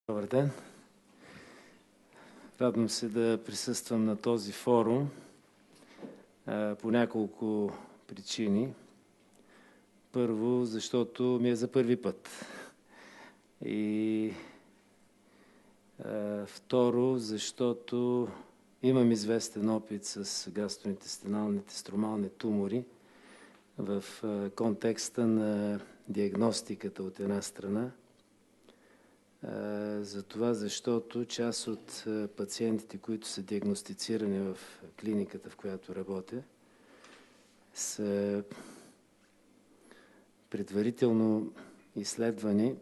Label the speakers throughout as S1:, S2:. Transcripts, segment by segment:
S1: Добър ден! Радвам се да присъствам на този форум по няколко причини. Първо, защото ми е за първи път. И второ, защото имам известен опит с гастроинтестиналните стромални тумори в контекста на диагностиката от една страна. За това, защото част от пациентите, които са диагностицирани в клиниката, в която работя, са предварително изследвани,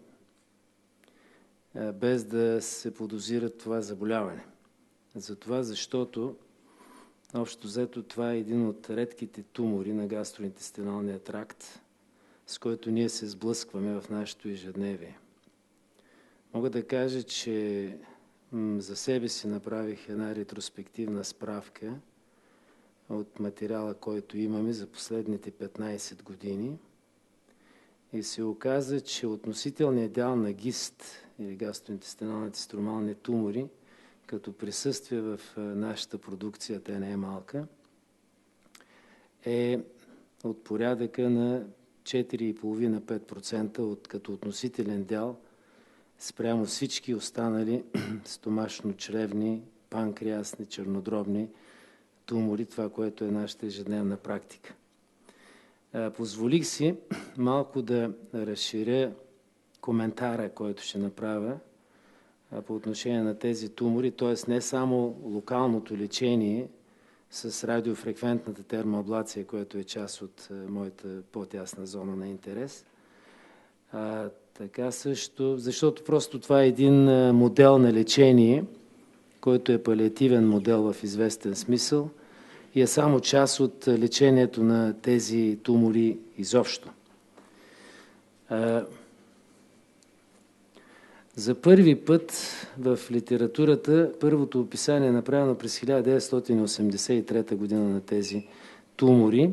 S1: без да се подозират това заболяване. За това, защото общо взето това е един от редките тумори на гастроинтестиналния тракт, с който ние се сблъскваме в нашето ежедневие. Мога да кажа, че за себе си направих една ретроспективна справка от материала, който имаме за последните 15 години и се оказа, че относителният дял на ГИСТ или гастроинтестиналните стромални тумори, като присъствие в нашата продукция, тя не е малка, е от порядъка на 4,5-5% като относителен дял спрямо всички останали стомашно-чревни, панкреасни, чернодробни тумори, това, което е нашата ежедневна практика. Позволих си малко да разширя коментара, който ще направя по отношение на тези тумори, т.е. не само локалното лечение с радиофреквентната термоаблация, което е част от моята по-тясна зона на интерес, така също, защото просто това е един модел на лечение, който е палиативен модел в известен смисъл и е само част от лечението на тези тумори изобщо. За първи път в литературата първото описание е направено през 1983 година на тези тумори,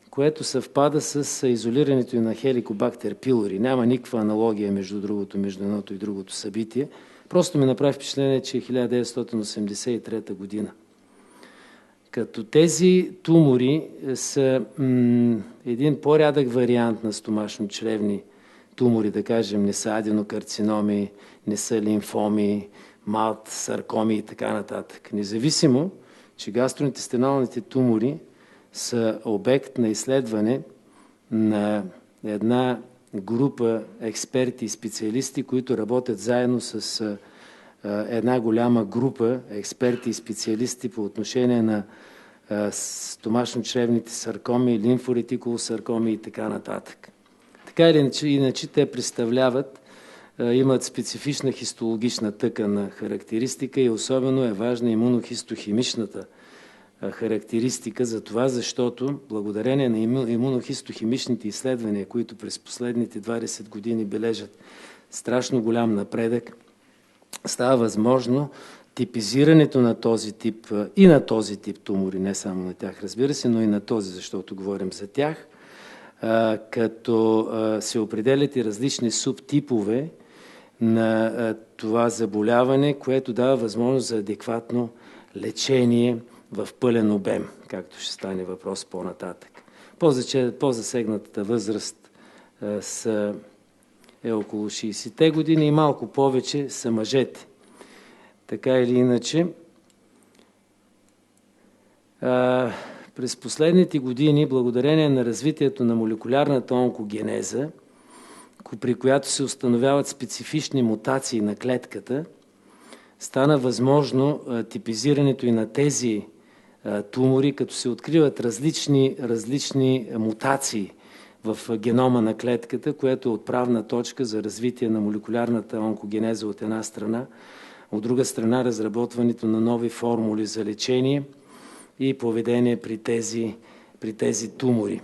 S1: което съвпада с изолирането и на Helicobacter pylori. Няма никаква аналогия между едното и другото събитие. Просто ми направи впечатление, че е 1983 година. Като тези тумори са един по-рядък вариант на стомашно-чревни тумори, да кажем, не са аденокарциноми, не са лимфоми, малт, саркоми и така нататък. Независимо, че гастроинтестиналните тумори са обект на изследване на една група експерти и специалисти, които работят заедно с една голяма група експерти и специалисти по отношение на стомашно-чревните саркоми, лимфоретикулосаркоми и така нататък. Така или иначе те представляват, имат специфична хистологична тъканна характеристика и особено е важна имунохистохимичната характеристика за това, защото благодарение на имунохистохимичните изследвания, които през последните 20 години бележат страшно голям напредък, става възможно типизирането на този тип и на този тип тумори, не само на тях, разбира се, но и на този, защото говорим за тях, като се определят и различни субтипове на това заболяване, което дава възможност за адекватно лечение в пълен обем, както ще стане въпрос по-нататък. По-засегнатата възраст е около 60-те години и малко повече са мъжете. Така или иначе, през последните години, благодарение на развитието на молекулярната онкогенеза, при която се установяват специфични мутации на клетката, стана възможно типизирането и на тези тумори, като се откриват различни мутации в генома на клетката, което е отправна точка за развитие на молекулярната онкогенеза от една страна, от друга страна разработването на нови формули за лечение и поведение при тези тумори.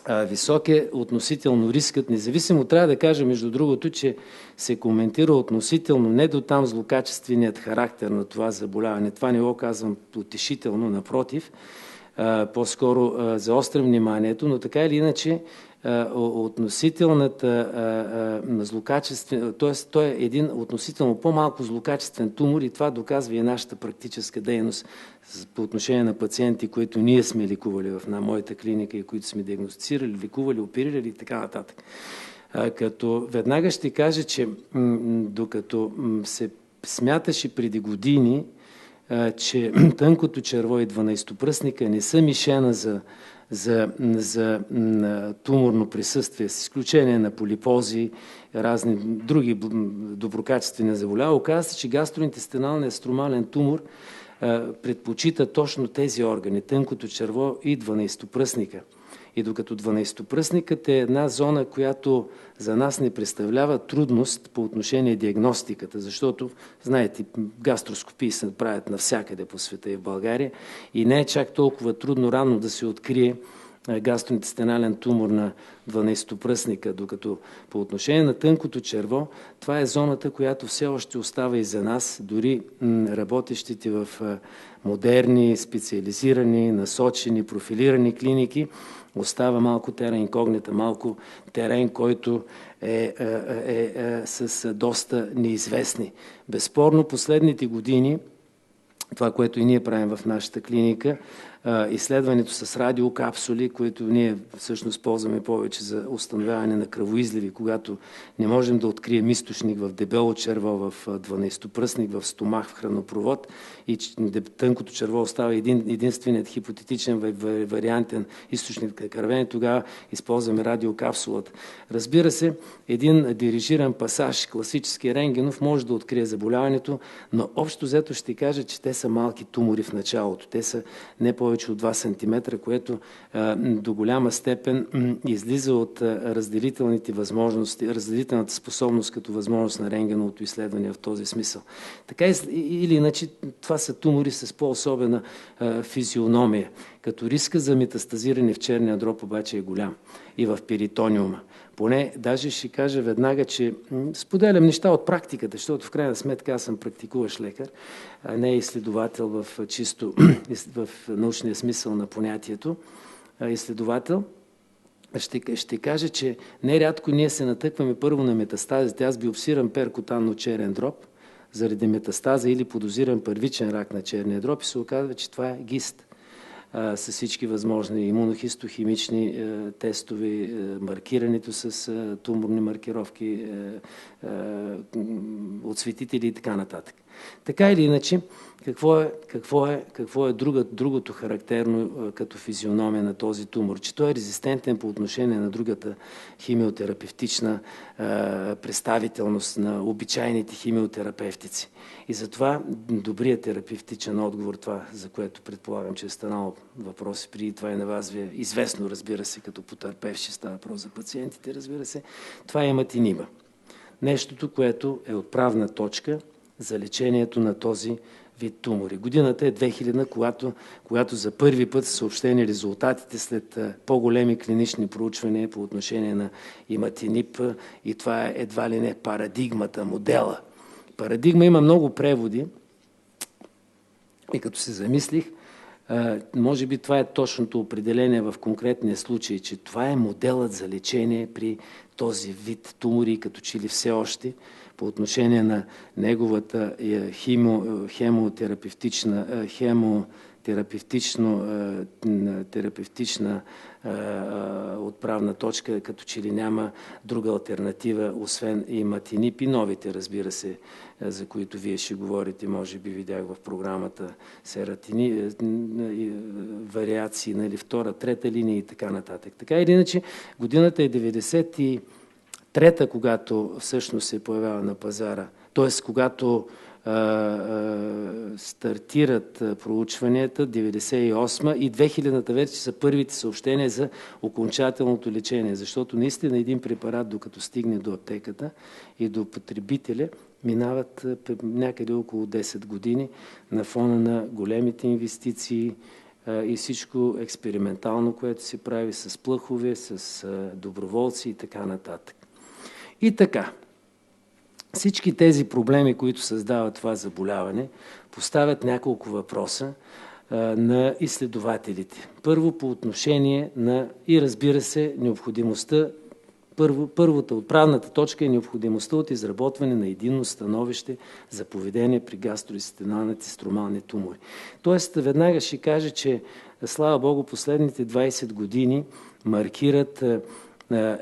S1: Висок е относително рискът, независимо, трябва да кажа между другото, че се коментира относително не до там злокачественият характер на това заболяване. Това не го казвам утешително, напротив. по-скоро заостря вниманието, но така или иначе относителната злокачествен, т.е. той е един относително по-малко злокачествен тумор и това доказва и нашата практическа дейност по отношение на пациенти, които ние сме лекували в моята клиника и които сме диагностицирали, лекували, оперирали и така нататък. Като веднага ще кажа, че докато се смяташе преди години, че тънкото черво и 12-пръстника не са мишена за туморно присъствие, с изключение на полипози, разни други доброкачествени заболявания, оказва се, че гастроинтестиналният стромален тумор предпочита точно тези органи, тънкото черво и 12-пръстника. И докато 12-пръстникът е една зона, която за нас не представлява трудност по отношение диагностиката, защото, знаете, гастроскопии се правят навсякъде по света и в България и не е чак толкова трудно рано да се открие гастроинтестинален тумор на 12-пръстника, докато по отношение на тънкото черво, това е зоната, която все още остава и за нас, дори работещите в модерни, специализирани, насочени, профилирани клиники, остава малко терен инкогнита, малко терен, който е с доста неизвестни. Безспорно, последните години, това, което и ние правим в нашата клиника, изследването с радиокапсули, които ние всъщност ползваме повече за установяване на кръвоизливи, когато не можем да открием източник в дебело черво, в 12-пръстник, в стомах, в хранопровод и тънкото черво остава единственият хипотетичен вариантен източник на кървене, тогава използваме радиокапсулата. Разбира се, един дирижиран пасаж, класически рентгенов, може да открие заболяването, но общо взето ще кажа, че те са малки тумори в началото. Те са не повече от 2 см, което до голяма степен излиза от разделителните възможности, разделителната способност като възможност на рентгеновото изследване в този смисъл. Така или иначе, това са тумори с по-особена физиономия. Като риска за метастазиране в черния дроб обаче е голям и в перитониума. Поне, даже ще кажа веднага, че споделям неща от практиката, защото в крайна сметка аз съм практикуващ лекар, а не изследовател в чисто в научния смисъл на понятието. Изследовател. Ще кажа, че нерядко ние се натъкваме първо на метастазите. Аз биопсирам перкутанно черен дроб заради метастаза или подозирам първичен рак на черния дроб и се оказва, че това е гист. С всички възможни имунохистохимични тестове, маркирането с туморни маркировки, отсветители и така нататък. Така или иначе, какво е другото характерно като физиономия на този тумор? Че той е резистентен по отношение на другата химиотерапевтична представителност на обичайните химиотерапевтици. И затова добрият терапевтичен отговор, това, за което предполагам, че е станало въпроси преди това и на вас ви е известно, разбира се, като потърпевши, става въпрос за пациентите, разбира се, това е иматиниба. Нещото, което е отправна точка за лечението на този вид тумори. Годината е 2000, когато за първи път са съобщени резултатите след по-големи клинични проучвания по отношение на иматиниб и това е едва ли не парадигмата, модела. Парадигма има много преводи и като се замислих, може би това е точното определение в конкретния случай, че това е моделът за лечение при този вид тумори, като че ли все още по отношение на неговата терапевтична отправна точка, като че ли няма друга алтернатива, освен иматиниб и новите, разбира се, за които вие ще говорите, може би видях в програмата сератини, вариации, нали, втора, трета линия и така нататък. Така или иначе, годината е 93-та, когато всъщност се появява на пазара, т.е. когато стартират проучванията, 98 и 2000-та вече са първите съобщения за окончателното лечение, защото наистина един препарат, докато стигне до аптеката и до потребителя, минават някъде около 10 години на фона на големите инвестиции и всичко експериментално, което се прави с плъхове, с доброволци и така нататък. И така, всички тези проблеми, които създават това заболяване, поставят няколко въпроса. на изследователите. Първо по отношение на и разбира се необходимостта, първата отправната точка е необходимостта от изработване на единно становище за поведение при гастроинтестиналните стромални тумори. Тоест, веднага ще кажа, че слава Богу, последните 20 години маркират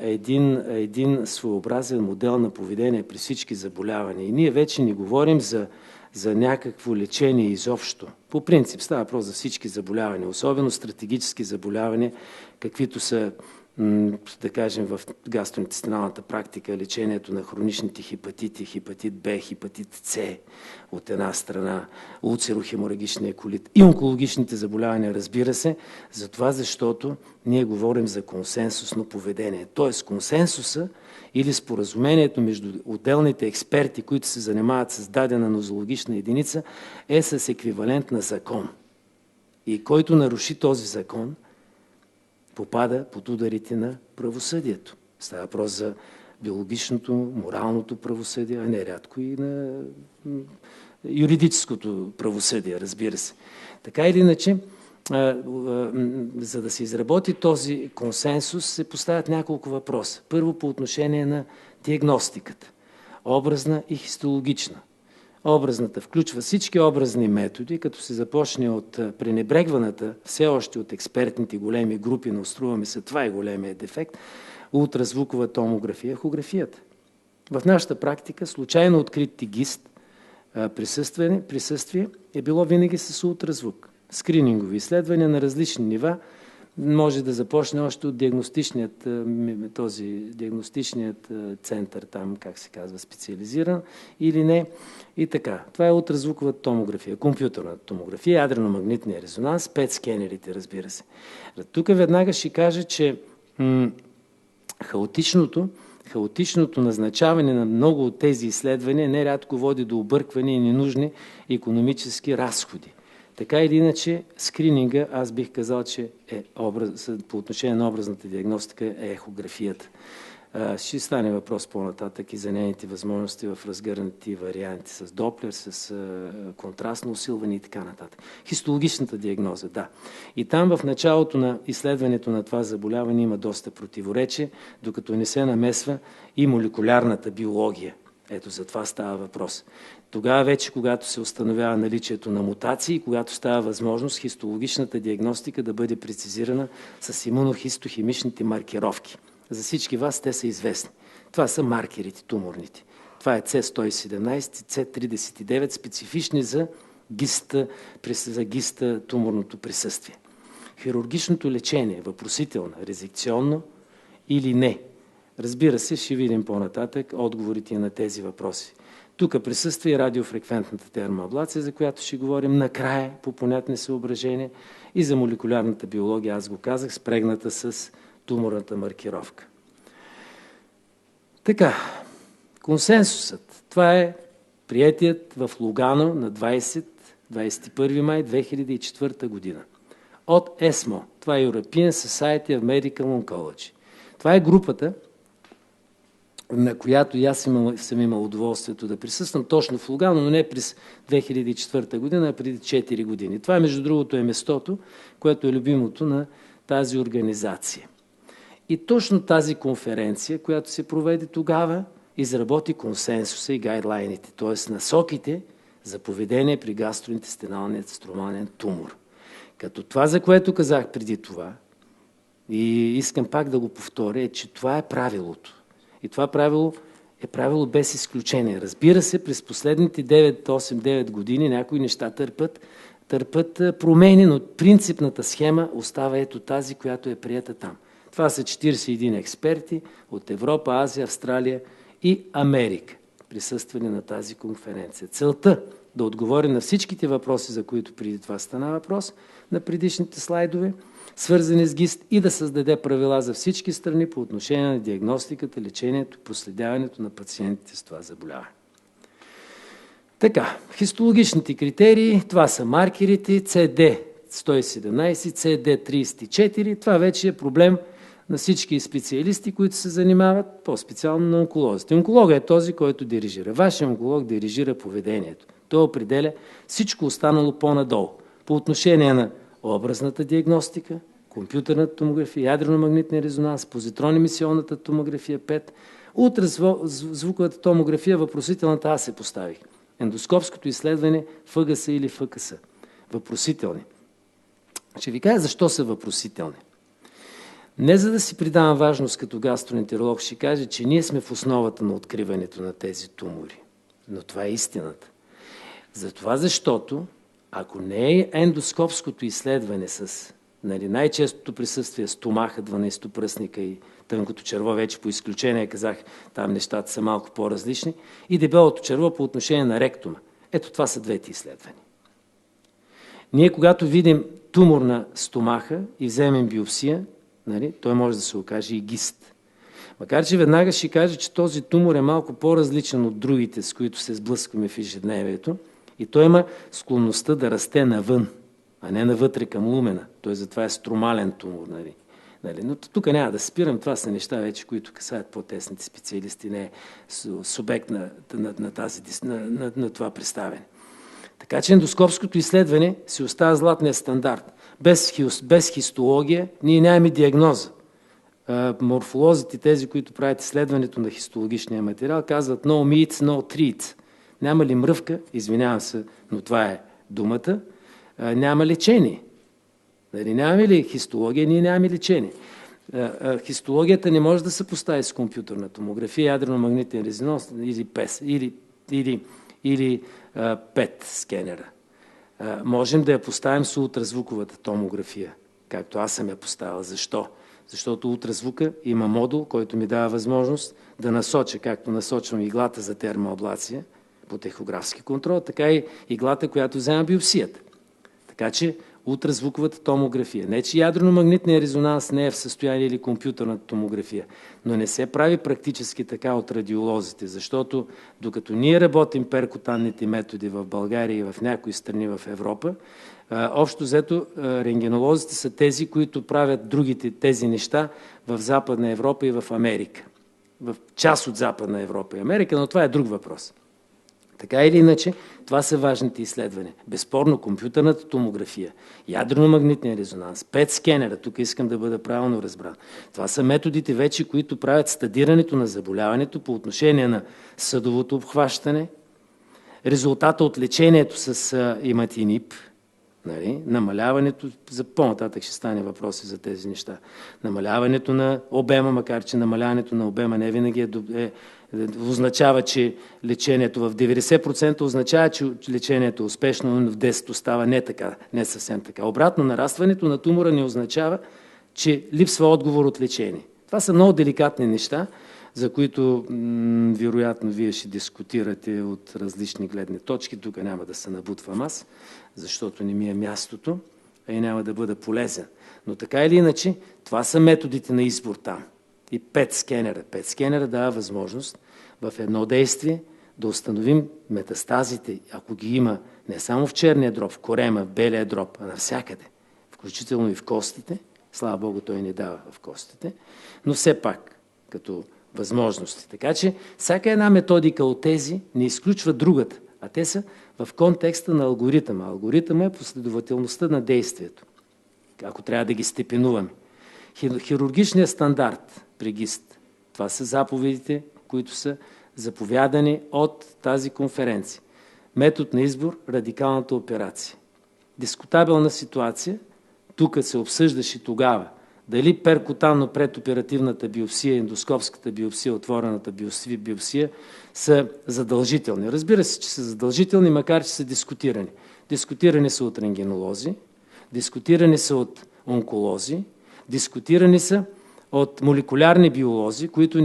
S1: един своеобразен модел на поведение при всички заболявания. И ние вече не говорим за някакво лечение изобщо. По принцип става въпрос за всички заболявания, особено стратегически заболявания, каквито са, да кажем, в гастроинтестиналната практика лечението на хроничните хепатити, хепатит Б, хепатит С от една страна, улцерохеморагичния колит и онкологичните заболявания, разбира се, за това, защото ние говорим за консенсусно поведение. Тоест консенсуса или споразумението между отделните експерти, които се занимават с дадена нозологична единица, е с еквивалент на закон. И който наруши този закон, попада под ударите на правосъдието. Става въпрос за биологичното, моралното правосъдие, а не рядко и на юридическото правосъдие, разбира се. Така или иначе, за да се изработи този консенсус, се поставят няколко въпроса. Първо по отношение на диагностиката. Образна и хистологична. Образната включва всички образни методи, като се започне от пренебрегваната, все още от експертните големи групи, но струва ми се, това е големия дефект, ултразвукова томография, ехографията. В нашата практика случайно откритите ГИСТ присъствие е било винаги с ултразвук. Скринингови изследвания на различни нива може да започне още от диагностичният център, там, как се казва, специализиран или не. И така. Това е ултразвукова томография, компютърна томография, ядрено-магнитния резонанс, ПЕТ скенерите, разбира се. Тук веднага ще кажа, че хаотичното назначаване на много от тези изследвания нерядко води до объркване и ненужни икономически разходи. Така или иначе, скрининга, аз бих казал, че по отношение на образната диагностика е ехографията. Ще стане въпрос по-нататък и за нейните възможности в разгърнати варианти с Доплер, с контрастно усилване и така нататък. Хистологичната диагноза, да. И там в началото на изследването на това заболяване има доста противоречие, докато не се намесва и молекулярната биология. Ето за това става въпрос. Тогава вече, когато се установява наличието на мутации, когато става възможност хистологичната диагностика да бъде прецизирана с имунохистохимичните маркировки. За всички вас те са известни. Това са маркерите, туморните. Това е C117, C39, специфични за гиста туморното присъствие. Хирургичното лечение, въпросително, резекционно или не. Разбира се, ще видим по-нататък отговорите на тези въпроси. Тук присъства и радиофреквентната термоаблация, за която ще говорим накрая по понятни съображения, и за молекулярната биология, аз го казах, спрегната с туморната маркировка. Така, консенсусът. Това е приетият в Лугано на 21 май 2004 година. От ESMO. Това е European Society of Medical Oncology. Това е групата, на която и аз съм имал удоволствието да присъствам точно в Лугано, но не през 2004 година, а преди 4 години. Това, между другото, е местото, което е любимото на тази организация. И точно тази конференция, която се проведе тогава, изработи консенсуса и гайдлайните, т.е. насоките за поведение при гастроинтестиналния стромален тумор. Като това, за което казах преди това, и искам пак да го повторя, е, че това е правилото. И това правило е правило без изключение. Разбира се, през последните 8-9 години някои неща търпят промени, но принципната схема остава ето тази, която е приета там. Това са 41 експерти от Европа, Азия, Австралия и Америка, присъствали на тази конференция. Целта да отговори на всичките въпроси, за които преди това стана въпрос, на предишните слайдове, свързани с ГИСТ, и да създаде правила за всички страни по отношение на диагностиката, лечението, проследяването на пациентите с това заболяване. Така, хистологичните критерии, това са маркерите CD117, CD34, това вече е проблем на всички специалисти, които се занимават по-специално на онколозите. Онколога е този, който дирижира. Вашия онколог дирижира поведението. Той определя всичко останало по-надолу. по отношение на образната диагностика, компютърната томография, ядрено-магнитния резонанс, позитронно-емисионната томография 5, ултразвуковата томография, въпросителната аз се поставих. Ендоскопското изследване, ФГС или ФКС. Въпросителни. Ще ви кажа защо са въпросителни. Не за да си придавам важност като гастроентеролог, ще кажа, че ние сме в основата на откриването на тези тумори. Но това е истината. Затова защото, ако не е ендоскопското изследване с най-честото присъствие стомаха, 12-пръстника и тънкото черво, вече по изключение казах, там нещата са малко по-различни, и дебелото черво по отношение на ректума. Ето това са двете изследвания. Ние, когато видим тумор на стомаха и вземем биопсия, той може да се окаже и гист. Макар че веднага ще кажа, че този тумор е малко по-различен от другите, с които се сблъскваме в ежедневието, и той има склонността да расте навън, а не навътре към лумена. Той затова е стромален тумор. Но тук няма да спирам, това са неща вече, които касаят по-тесните специалисти, не е субект на това представяне. Така че ендоскопското изследване си остава златния стандарт. Без хистология ние нямаме диагноза. Морфолозите, тези, които правят изследването на хистологичния материал, казват no meat, no treat. Няма ли мръвка, извинявам се, но това е думата, няма лечение. Нямаме ли хистология, ние нямаме лечение. Хистологията не може да се постави с компютърна томография, ядрено-магнитен резонанс или ПЕС, или ПЕТ скенера. Можем да я поставим с ултразвуковата томография, както аз съм я поставил. Защо? Защото ултразвука има модул, който ми дава възможност да насоча, както насочвам иглата за термоаблация по техографски контрол, така и иглата, която взема биопсията. Така че ултразвуковата томография. Не, че ядрено-магнитният резонанс не е в състояние или компютърната томография, но не се прави практически така от радиолозите, защото докато ние работим перкутанните методи в България и в някои страни в Европа, общо взето рентгенолозите са тези, които правят другите тези неща в Западна Европа и в Америка. В част от Западна Европа и Америка, но това е друг въпрос. Така или иначе, това са важните изследвания. Безспорно, компютърната томография, ядрено-магнитния резонанс, ПЕТ скенера, тук искам да бъда правилно разбран. Това са методите вече, които правят стадирането на заболяването по отношение на съдовото обхващане, резултата от лечението с иматинип, намаляването, за по-нататък ще стане въпроси за тези неща, намаляването на обема, макар че намаляването на обема не винаги означава, че лечението в 90% означава, че лечението е успешно, но в 10% става не така, не съвсем така. Обратно, нарастването на тумора не означава, че липсва отговор от лечение. Това са много деликатни неща, за които вероятно вие ще дискутирате от различни гледни точки. Тук няма да се набутвам аз, защото не ми е мястото, а и няма да бъда полезен. Но така или иначе, това са методите на избор там. И ПЕТ скенера. ПЕТ скенера дава възможност в едно действие да установим метастазите, ако ги има не само в черния дроб, в корема, в белия дроб, а навсякъде, включително и в костите. Слава Богу, той не дава в костите, но все пак като възможности. Така че всяка една методика от тези не изключва другата, а те са в контекста на алгоритъма. Алгоритъма е последователността на действието, ако трябва да ги степенуваме. Хирургичният стандарт при ГИСТ, това са заповедите, които са заповядани от тази конференция. Метод на избор – радикалната операция. Дискутабелна ситуация, тук се обсъждаше тогава дали перкутанно предоперативната биопсия, ендоскопската биопсия, отворената биопсия са задължителни. Разбира се, че са задължителни, макар че са дискутирани. Дискутирани са от рентгенолози, дискутирани са от онколози, дискутирани са от молекулярни биолози, които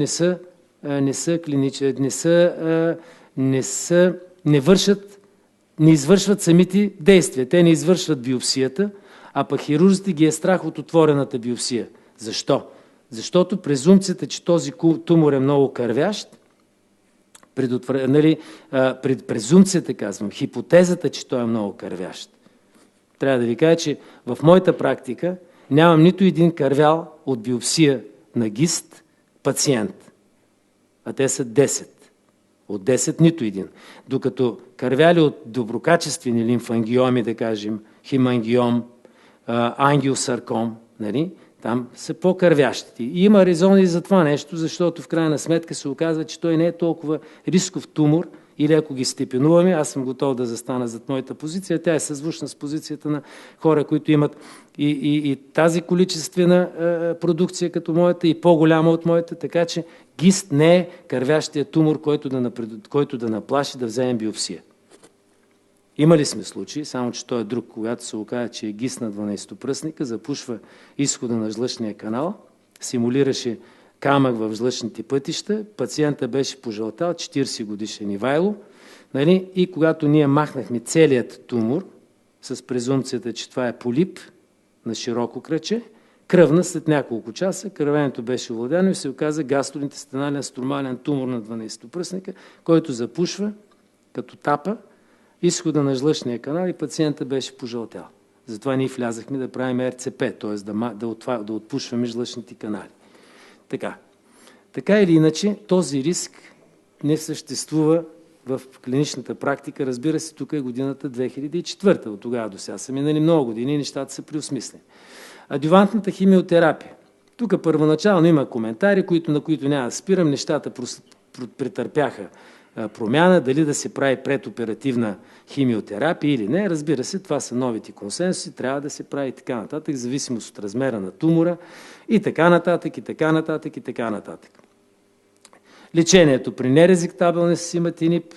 S1: не извършват самите действия. Те не извършват биопсията, а пък хирурзите ги е страх от отворената биопсия. Защо? Защото презумпцията, че този тумор е много кървящ, презумпцията, казвам, хипотезата, че той е много кървящ. Трябва да ви кажа, че в моята практика нямам нито един кървял от биопсия на ГИСТ пациент, а те са 10 От 10 нито един. Докато кървяли от доброкачествени лимфангиоми, да кажем, хемангиом, ангиосарком, нали? Там са по-кървящите. И има резони за това нещо, защото в крайна сметка се оказва, че той не е толкова рисков тумор, или ако ги степенуваме, аз съм готов да застана зад моята позиция, тя е съзвучна с позицията на хора, които имат и тази количествена продукция като моята, и по-голяма от моята, така че гист не е кървящия тумор, който да наплаши да вземем биопсия. Имали сме случаи, само че той е друг, когато се оказа, че е гист на 12-пръстника, запушва изхода на жлъчния канал, симулираше камък в жлъчните пътища, пациента беше пожълтал, 40 годишен Ивайло, нали? И когато ние махнахме целият тумор, с презумпцията, че това е полип на широко кръче, кръвна след няколко часа, кръвенето беше овладяно и се оказа гастроинтестинален стромален тумор на 12-пръстника, който запушва като тапа изхода на жлъчния канал и пациента беше пожълтял. Затова ние влязахме да правим РЦП, т.е. да отпушваме жлъчните канали. Така или иначе, този риск не съществува в клиничната практика. Разбира се, тук е годината 2004. От тогава до сега са минали много години и нещата са преосмислени. Адювантната химиотерапия. Тук първоначално има коментари, на които няма да спирам. Нещата претърпяха промяна, дали да се прави предоперативна химиотерапия или не. Разбира се, това са новите консенсуси, трябва да се прави и така нататък, в зависимост от размера на тумора и така нататък, и така нататък, и така нататък. Лечението при нерезектабилни с иматинип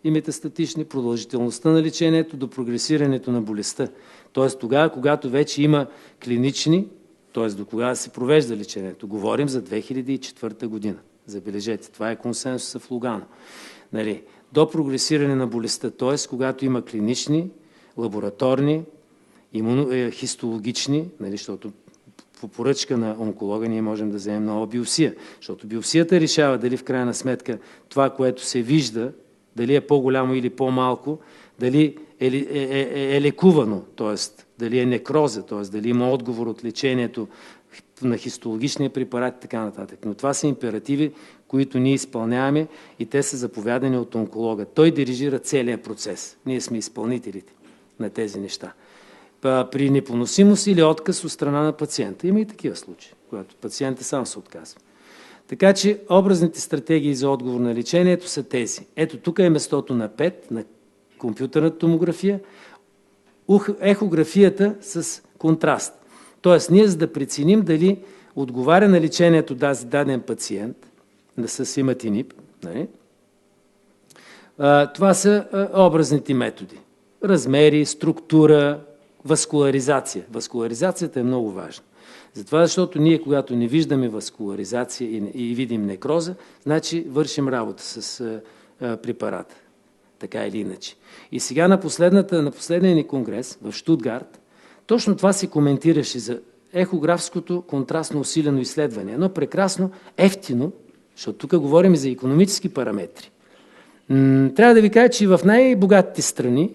S1: и метастатични, продължителността на лечението до прогресирането на болестта. Т.е. тогава, когато вече има клинични, т.е. до кога се провежда лечението. Говорим за 2004 година. Забележете, това е консенсуса в Лугано. Нали, до прогресиране на болестта, т.е. когато има клинични, лабораторни, хистологични, нали, защото по поръчка на онколога ние можем да вземем нова биопсия, защото биопсията решава дали в крайна сметка това, което се вижда, дали е по-голямо или по-малко, дали е лекувано, т.е. дали е некроза, т.е. дали има отговор от лечението на хистологичния препарат и така нататък. Но това са императиви, които ние изпълняваме и те са заповядани от онколога. Той дирижира целият процес. Ние сме изпълнителите на тези неща. При непоносимост или отказ от страна на пациента. Има и такива случаи, когато пациентът сам се отказва. Така че образните стратегии за отговор на лечението са тези. Ето тук е местото на ПЕТ, на компютърната томография, ехографията с контраст. Тоест, ние за да преценим дали отговаря на лечението даден пациент с иматинип, нали? Това са образните методи. Размери, структура, васкуларизация. Васкуларизацията е много важна. Затова, защото ние, когато не виждаме васкуларизация и видим некроза, значи вършим работа с препарата. Така или иначе. И сега на последния ни конгрес в Щутгарт, точно това се коментираше за ехографското контрастно усилено изследване. Едно прекрасно, ефтино, защото тук говорим за икономически параметри. Трябва да ви кажа, че в най-богатите страни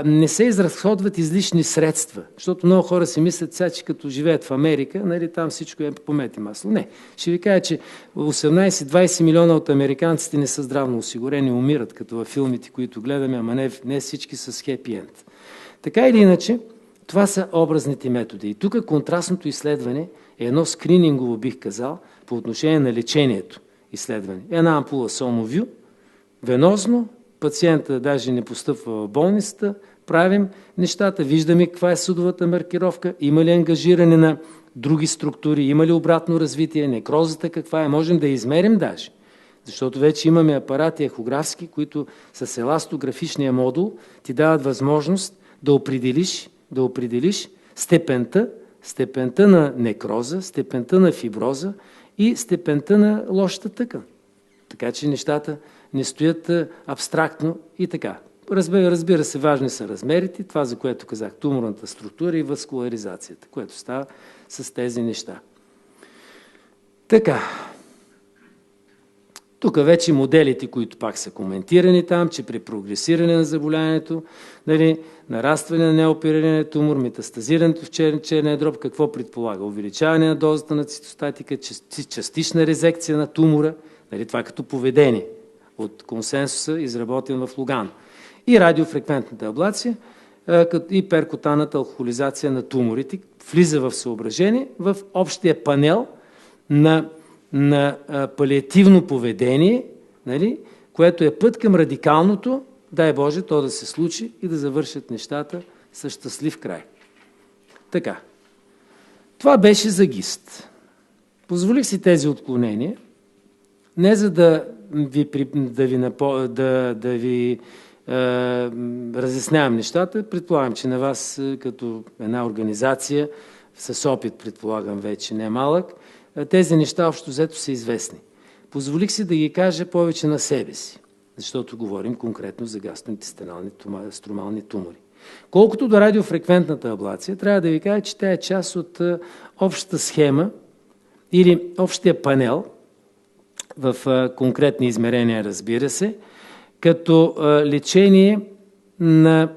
S1: не се изразходват излишни средства, защото много хора си мислят сега, че като живеят в Америка, нали, там всичко е по мед и масло. Не. Ще ви кажа, че 18-20 милиона от американците не са здравно осигурени, умират, като във филмите, които гледаме, ама не всички с хепи енд. Така или иначе, това са образните методи. И тук контрастното изследване е едно скринингово, бих казал, по отношение на лечението изследване. Една ампула Сомовю, венозно, пациента даже не постъпва в болницата, правим нещата, виждаме каква е съдовата маркировка, има ли ангажиране на други структури, има ли обратно развитие, некрозата каква е, можем да измерим даже. Защото вече имаме апарати ехографски, които с еластографичния модул ти дават възможност да определиш степента на некроза, степента на фиброза и степента на лошата тъкан. Така че нещата не стоят абстрактно и така. Разбира се, важни са размерите, това за което казах, туморната структура и васкуларизацията, което става с тези неща. Така. Тук вече моделите, които пак са коментирани там, че при прогресиране на заболяването, нали, нарастване на неоперирания тумор, метастазирането в черния дроб, какво предполага? Увеличаване на дозата на цитостатика, частична резекция на тумора, нали, това като поведение. от консенсуса, изработен в Лугано. И радиофреквентната аблация, и перкутанната алкохолизация на туморите влиза в съображение в общия панел на палиативно поведение, нали, което е път към радикалното, дай Боже, то да се случи и да завършат нещата с щастлив край. Така. Това беше за ГИСТ. Позволих си тези отклонения, не за да ви разяснявам нещата. Предполагам, че на вас като една организация с опит, предполагам вече не малък, тези неща общо взето са известни. Позволих си да ги кажа повече на себе си, защото говорим конкретно за гастроинтестинални стромални тумори. Колкото до радиофреквентната аблация, трябва да ви кажа, че тя е част от общата схема или общия панел в конкретни измерения, разбира се, като лечение на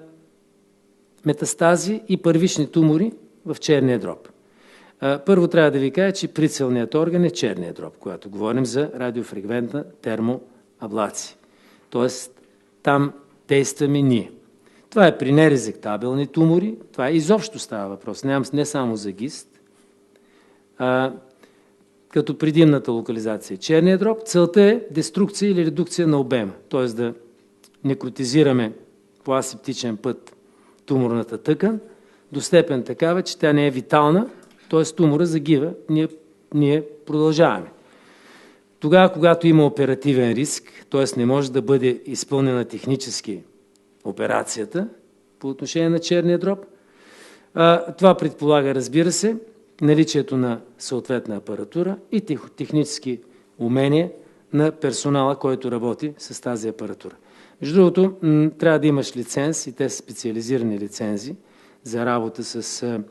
S1: метастази и първични тумори в черния дроб. Първо трябва да ви кажа, че прицелният орган е черния дроб, когато говорим за радиофреквентна термоаблация. Тоест, там действаме ние. Това е при нерезектабелни тумори, това изобщо става въпрос, не само за ГИСТ, като предимната локализация е черния дроб. Целта е деструкция или редукция на обема, т.е. да некротизираме по асептичен път туморната тъкан до степен такава, че тя не е витална, т.е. тумора загива, ние продължаваме. Тогава, когато има оперативен риск, т.е. не може да бъде изпълнена технически операцията по отношение на черния дроб, това предполага, разбира се, наличието на съответна апаратура и технически умения на персонала, който работи с тази апаратура. Между другото, трябва да имаш лиценз, и те са специализирани лицензи за работа с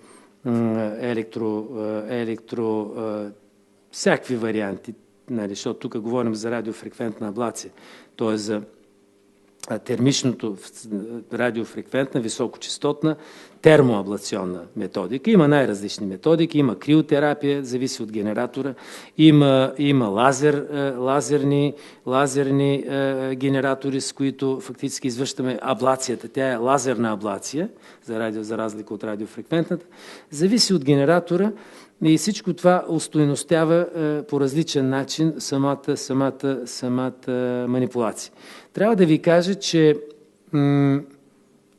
S1: всякакви варианти, нали, защото тук говорим за радиофреквентна аблация, т.е. за термичното радиофреквентна, високочастотна термоаблационна методика. Има най-различни методики, има криотерапия, зависи от генератора, има лазерни генератори, с които фактически извършваме аблацията. Тя е лазерна аблация, за разлика от радиофреквентната. Зависи от генератора и всичко това устойностява по различен начин самата манипулация. Трябва да ви кажа, че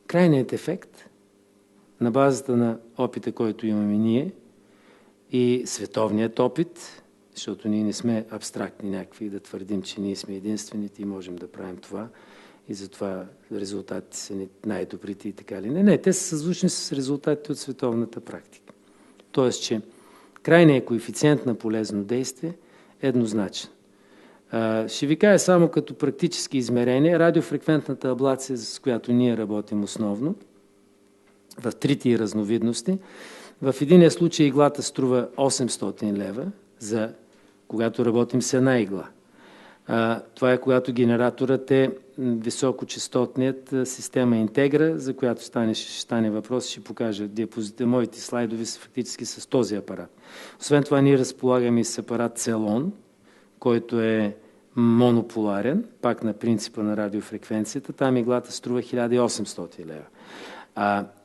S1: крайният ефект на базата на опита, който имаме ние и световният опит, защото ние не сме абстрактни някакви да твърдим, че ние сме единствените и можем да правим това и затова резултатите са най-добрите и така ли. Не, те са съзвучни с резултатите от световната практика. Тоест, че крайният коефициент на полезно действие е еднозначен. Ще ви кажа само като практически измерения, радиофреквентната аблация, с която ние работим основно, в трите и разновидности. В единия случай иглата струва 800 лева, когато работим с една игла. Това е когато генераторът е високочастотният система Интегра, за която ще стане въпрос, ще покажа диапозитите. Моите слайдови са фактически с този апарат. Освен това, ние разполагаме и с апарат Целон, който е монополарен, пак на принципа на радиофреквенцията. Там иглата струва 1800 лева.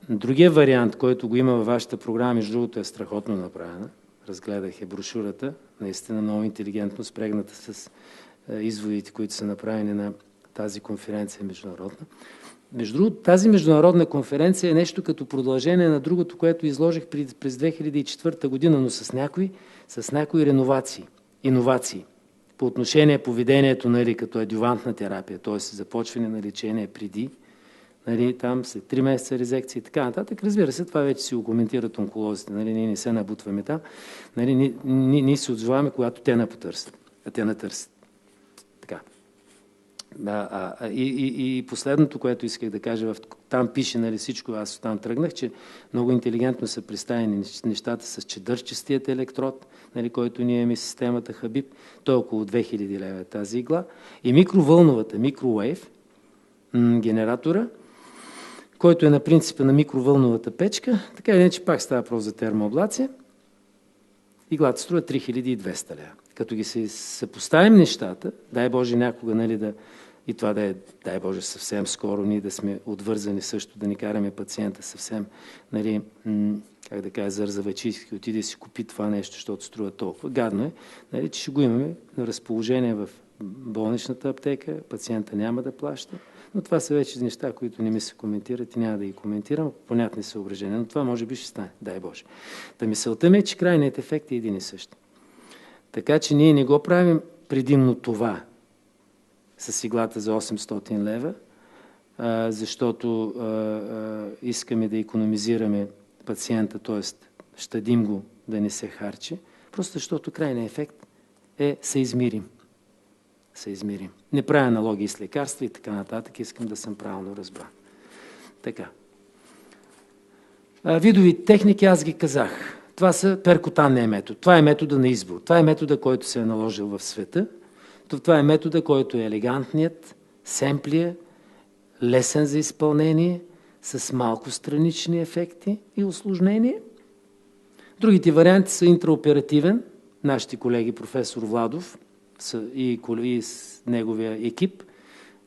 S1: Другия вариант, който го има във вашата програма, между другото е страхотно направена. Разгледах брошурата, наистина много интелигентно спрегната с изводите, които са направени на тази конференция международна. Между другото, тази международна конференция е нещо като продължение на другото, което изложих през 2004 година, но с някои иновации по отношение поведението, нали, като адювантна терапия, т.е. започване на лечение преди, нали, там след 3 месеца резекция и така нататък. Разбира се, това вече си го коментират онколозите. Нали, ние не се набутваме там. Нали, ние се отзоваваме, когато те напотърсят, те натърсят. Така. И последното, което исках да кажа, там пише, нали, всичко, аз там тръгнах, че много интелигентно са представени нещата с чедърчестият електрод, нали, който ние имаме системата Хабиб. Той е около 2000 лева тази игла. И микровълновата, микровейв генератора, който е на принципа на микровълновата печка, така или иначе пак става въпрос за термоаблация. Иглата струва 3200 лева. Като ги се съпоставим нещата, дай Боже някога, нали, и това да е, дай Боже, съвсем скоро ние да сме отвързани също, да ни караме пациента съвсем, нали, как да кажа, зарзавачийски, отиде да си купи това нещо, защото струва толкова. Гадно е, нали, че ще го имаме на разположение в болничната аптека, пациента няма да плаща, но това са вече неща, които не ми се коментират и няма да ги коментирам, по понятни съображения, но това може би ще стане, дай Боже. Та мисълта ми е, че крайният ефект е един и същ. Така че ние не го правим предимно това с иглата за 800 лева, защото искаме да икономизираме пациента, т.е. щадим го да не се харчи, просто защото крайният ефект е съизмерим. Не правя аналогии с лекарства и така нататък, искам да съм правилно разбран. Така. Видови техники аз ги казах. Това са перкутанния метод. Това е метода на избор. Това е метода, който се е наложил в света. Това е метода, който е елегантният, семплия, лесен за изпълнение, с малко странични ефекти и усложнения. Другите варианти са интраоперативен. Нашите колеги, професор Владов и с неговия екип,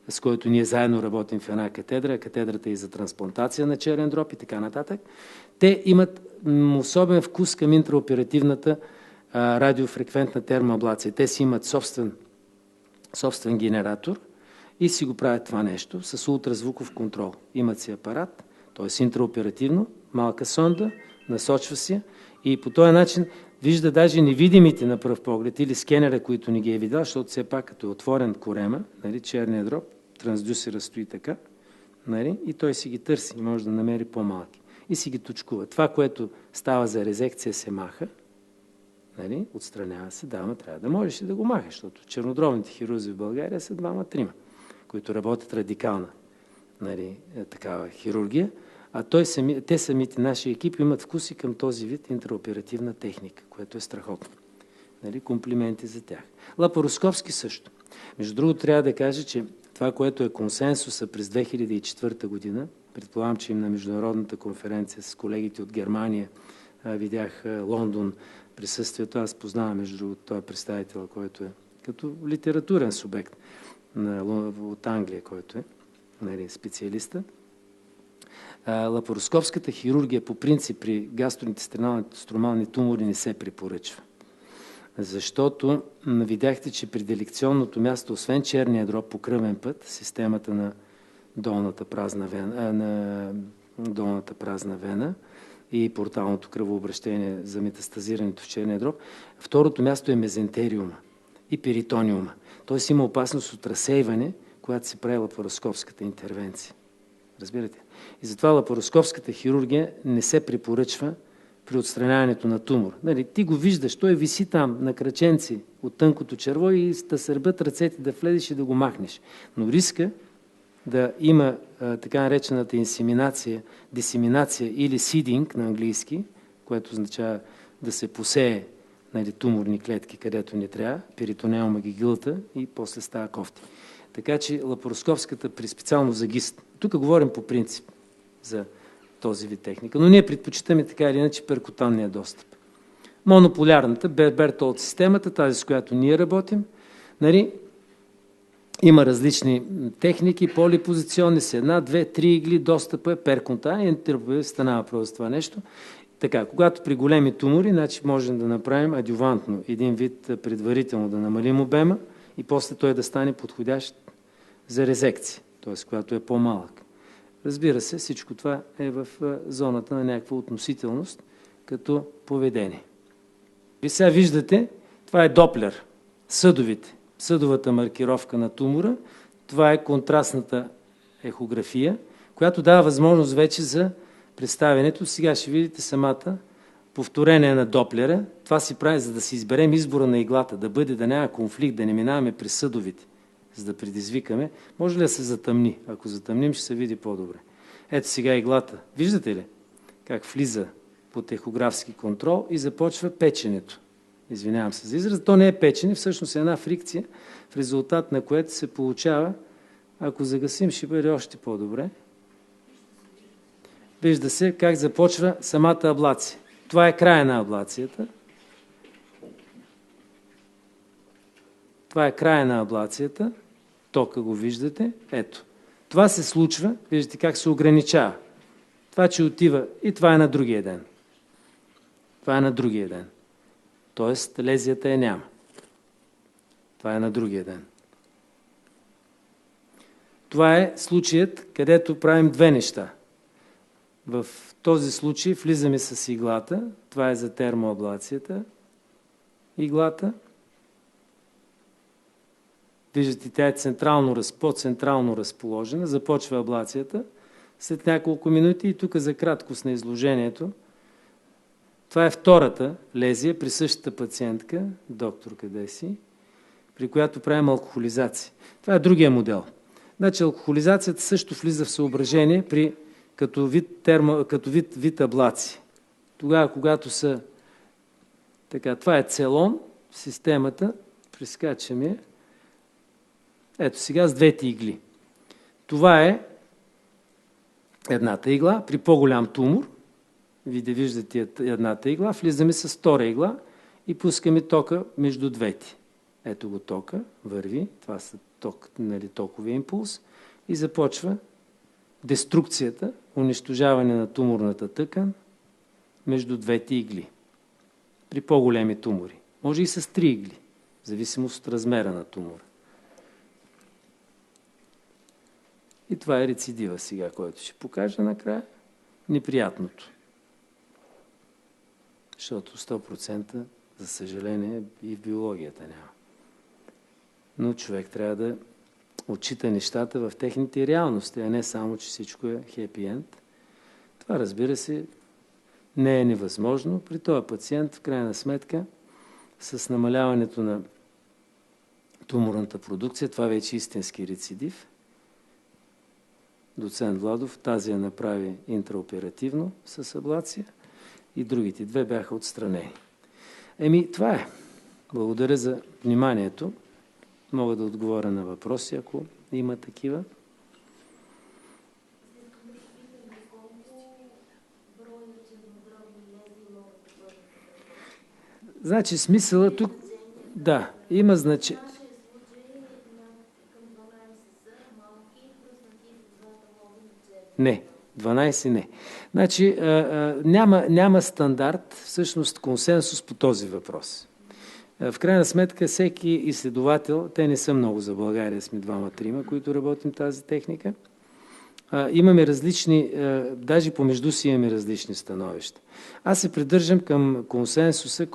S1: с който ние заедно работим в една катедра. Катедрата е за трансплантация на черен дроб и така нататък. Те имат особен вкус към интраоперативната радиофреквентна термоаблация. Те си имат собствен генератор и си го правят това нещо с ултразвуков контрол. Имат си апарат, т.е. интраоперативно, малка сонда, насочва си и по този начин вижда даже невидимите на пръв поглед или скенера, които не ги е видял, защото все пак като е отворен корема, нали, черния дроб, трансдюсера стои така, нали, и той си ги търси, може да намери по-малки. И си ги точкува. Това, което става за резекция, се маха, нали, отстранява се, да, но трябва да можеш и да го махаш, защото чернодробните хирурзи в България са 2-3, които работят радикална, нали, такава хирургия, а те самите наши екипи имат вкуси към този вид интраоперативна техника, което е страхотно. Нали, комплименти за тях. Лапароскопски също. Между другото, трябва да кажа, че това, което е консенсуса през 2004 година, предполагам, че им на международната конференция с колегите от Германия, видях Лондон, присъствието, аз познавам между другото този представител, който е като литературен субект от Англия, който е, нали, специалиста. Лапароскопската хирургия по принцип при гастроинтестиналните тумори не се препоръчва. Защото видяхте, че при делекционното място, освен черния дроб по кръвен път, системата на долната празна вена и порталното кръвообращение за метастазирането в черния дроб, второто място е мезентериума и перитониума. Тоест има опасност от разсейване, когато се прави лапароскопската интервенция. Разбирате? И затова лапароскопската хирургия не се препоръчва при отстраняването на тумор. Нали, ти го виждаш, той виси там на краченци от тънкото черво и да сърбят ръцете, да влезеш и да го махнеш. Но риска да има така наречената инсеминация, дисеминация или сидинг на английски, което означава да се посее, нали, туморни клетки, където не трябва, перитонеума ги гилта и после става кофти. Така че лапароскопската, при специално за гист, тук говорим по принцип за този вид техника, но ние предпочитаме така или иначе перкутанния достъп. Монополярната, Бертолд системата, тази с която ние работим, нали, има различни техники, полипозиционни с 1, 2, 3 игли, достъпа е перкутанен, стана въпрос за това нещо. Така, когато при големи тумори, значи можем да направим адювантно, един вид предварително да намалим обема и после той да стане подходящ за резекция, т.е. когато е по-малък. Разбира се, всичко това е в зоната на някаква относителност като поведение. И сега виждате, това е Доплер, съдовата маркировка на тумора, това е контрастната ехография, която дава възможност вече за представянето. Сега ще видите самата повторение на Доплера. Това си прави, за да си изберем избора на иглата, да няма конфликт, да не минаваме през съдовите, за да предизвикаме. Може ли да се затъмни? Ако затъмним, ще се види по-добре. Ето сега иглата. Виждате ли как влиза под ехографски контрол и започва печенето. Извинявам се за израз. То не е печене, всъщност е една фрикция, в резултат на което се получава, ако загасим, ще бъде още по-добре. Вижда се как започва самата аблация. Това е края на аблацията. Това е края на аблацията. Тока го виждате. Ето. Това се случва. Виждате как се ограничава. Това, че отива и това е на другия ден. Това е на другия ден. Тоест, лезията я няма. Това е на другия ден. Това е случаят, където правим две неща. В този случай влизаме с иглата. Това е за термоаблацията. Иглата. Виждате, тя е по-централно разположена. Започва аблацията. След няколко минути и тук за краткост на изложението. Това е втората лезия при същата пациентка, доктор къде си, при която правим алкохолизация. Това е другия модел. Значи алкохолизацията също влиза в съображение като вид аблации. Тогава, когато са така, това е целон, системата, прескачаме. Ето сега с двете игли. Това е едната игла при по-голям тумор. Виждате едната игла, влизаме с втора игла и пускаме тока между двете. Ето го тока, върви, това са токовия импулс и започва деструкцията, унищожаване на туморната тъкан между двете игли. При по-големи тумори. Може и с 3 игли, в зависимост от размера на тумора. И това е рецидива сега, който ще покажа накрая. Неприятното. Защото 100%, за съжаление, и в биологията няма. Но човек трябва да отчита нещата в техните реалности, а не само, че всичко е хепи енд. Това, разбира се, не е невъзможно. При този пациент, в крайна сметка, с намаляването на туморната продукция, това вече е истински рецидив. Доцент Владов тази я направи интраоперативно с аблация и другите две бяха отстранени. Това е. Благодаря за вниманието. Мога да отговоря на въпроси, ако има такива. Значи смисъла тук, да, има значение. Не, 12 не. Значи няма стандарт, всъщност консенсус по този въпрос. В крайна сметка всеки изследовател, те не са много за България, сме 2-3, които работим тази техника, имаме различни, даже помежду си имаме различни становища. Аз се придържам към консенсуса,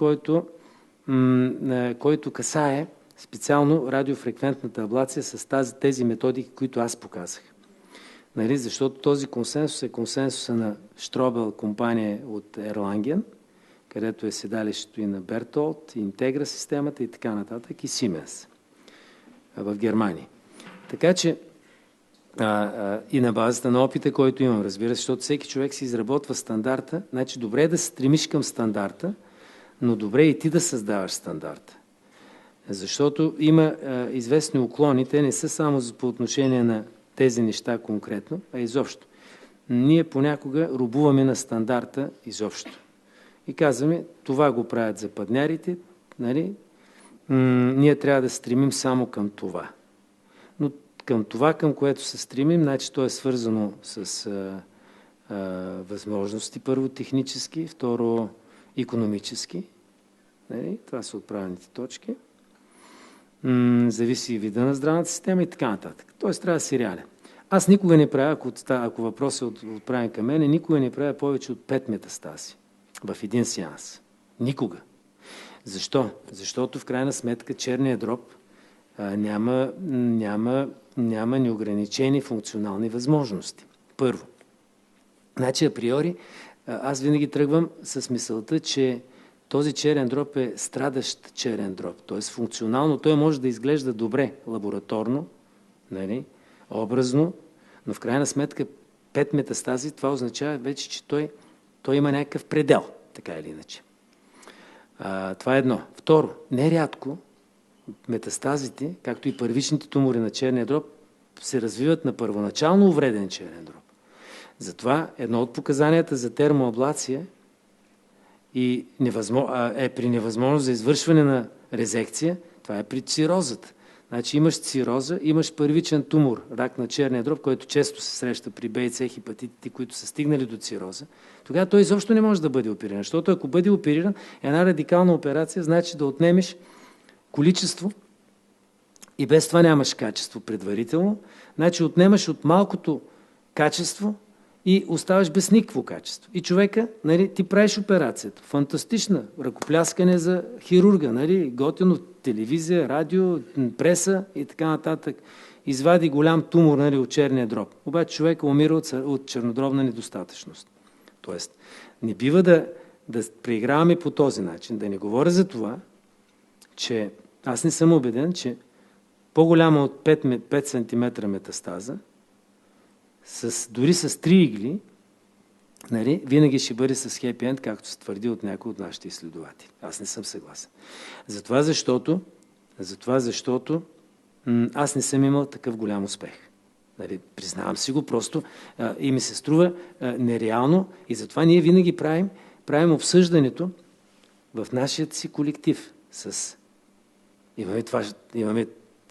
S1: който касае специално радиофреквентната аблация с тези методики, които аз показах. Нали? Защото този консенсус е консенсуса на Штробел компания от Ерланген, където е седалището и на Бертолт, Интегра системата и така нататък, и Siemens в Германия. Така че и на базата на опита, който имам, разбира се, защото всеки човек си изработва стандарта, значи добре е да се стремиш към стандарта, но добре е и ти да създаваш стандарта. Защото има известни уклони, те не са само по отношение на тези неща конкретно, а изобщо. Ние понякога рубуваме на стандарта изобщо. И казваме, това го правят западнярите, нали? Ние трябва да стремим само към това. Но към това, към което се стремим, значи то е свързано с възможности, първо технически, второ икономически. Нали? Това са отправените точки. Зависи и вида на здравната система и така нататък. Тоест трябва да си реален. Аз никога не правя, ако въпросът е отправен към мен, никога не правя повече от 5 метастази в един сеанс. Никога. Защо? Защото в крайна сметка черният дроб няма неограничени функционални възможности. Първо. Значи априори аз винаги тръгвам с мисълта, че този черен дроб е страдащ черен дроб. Т.е. функционално той може да изглежда добре лабораторно, нали, образно, но в крайна сметка 5 метастази, това означава вече, че той има някакъв предел, така или иначе. Това е едно. Второ, нерядко метастазите, както и първичните тумори на черния дроб, се развиват на първоначално увреден черен дроб. Затова едно от показанията за термоаблация е при невъзможност за извършване на резекция, Това е при цирозата. Значи имаш цироза, имаш първичен тумор, рак на черния дроб, който често се среща при Б и С хепатитите, които са стигнали до цироза. Тогава той изобщо не може да бъде опериран, защото ако бъде опериран, една радикална операция значи да отнемеш количество и без това нямаш качество предварително, значи отнемаш от малкото качество и оставаш без никакво качество. И човека, нали, ти правиш операцията. Фантастична, ръкопляскане за хирурга, нали, готино, телевизия, радио, преса и така нататък. Извади голям тумор, нали, от черния дроб. Обаче човека умира от чернодробна недостатъчност. Тоест, не бива да преиграваме по този начин. Да не говоря за това, че аз не съм убеден, че по-голяма от 5 см метастаза, дори с 3 игли, нали, винаги ще бъде с хепи енд, както се твърди от някои от нашите изследователи. Аз не съм съгласен. Затова защото аз не съм имал такъв голям успех. Нали, признавам си го, просто и ми се струва нереално и затова ние винаги правим обсъждането в нашия си колектив.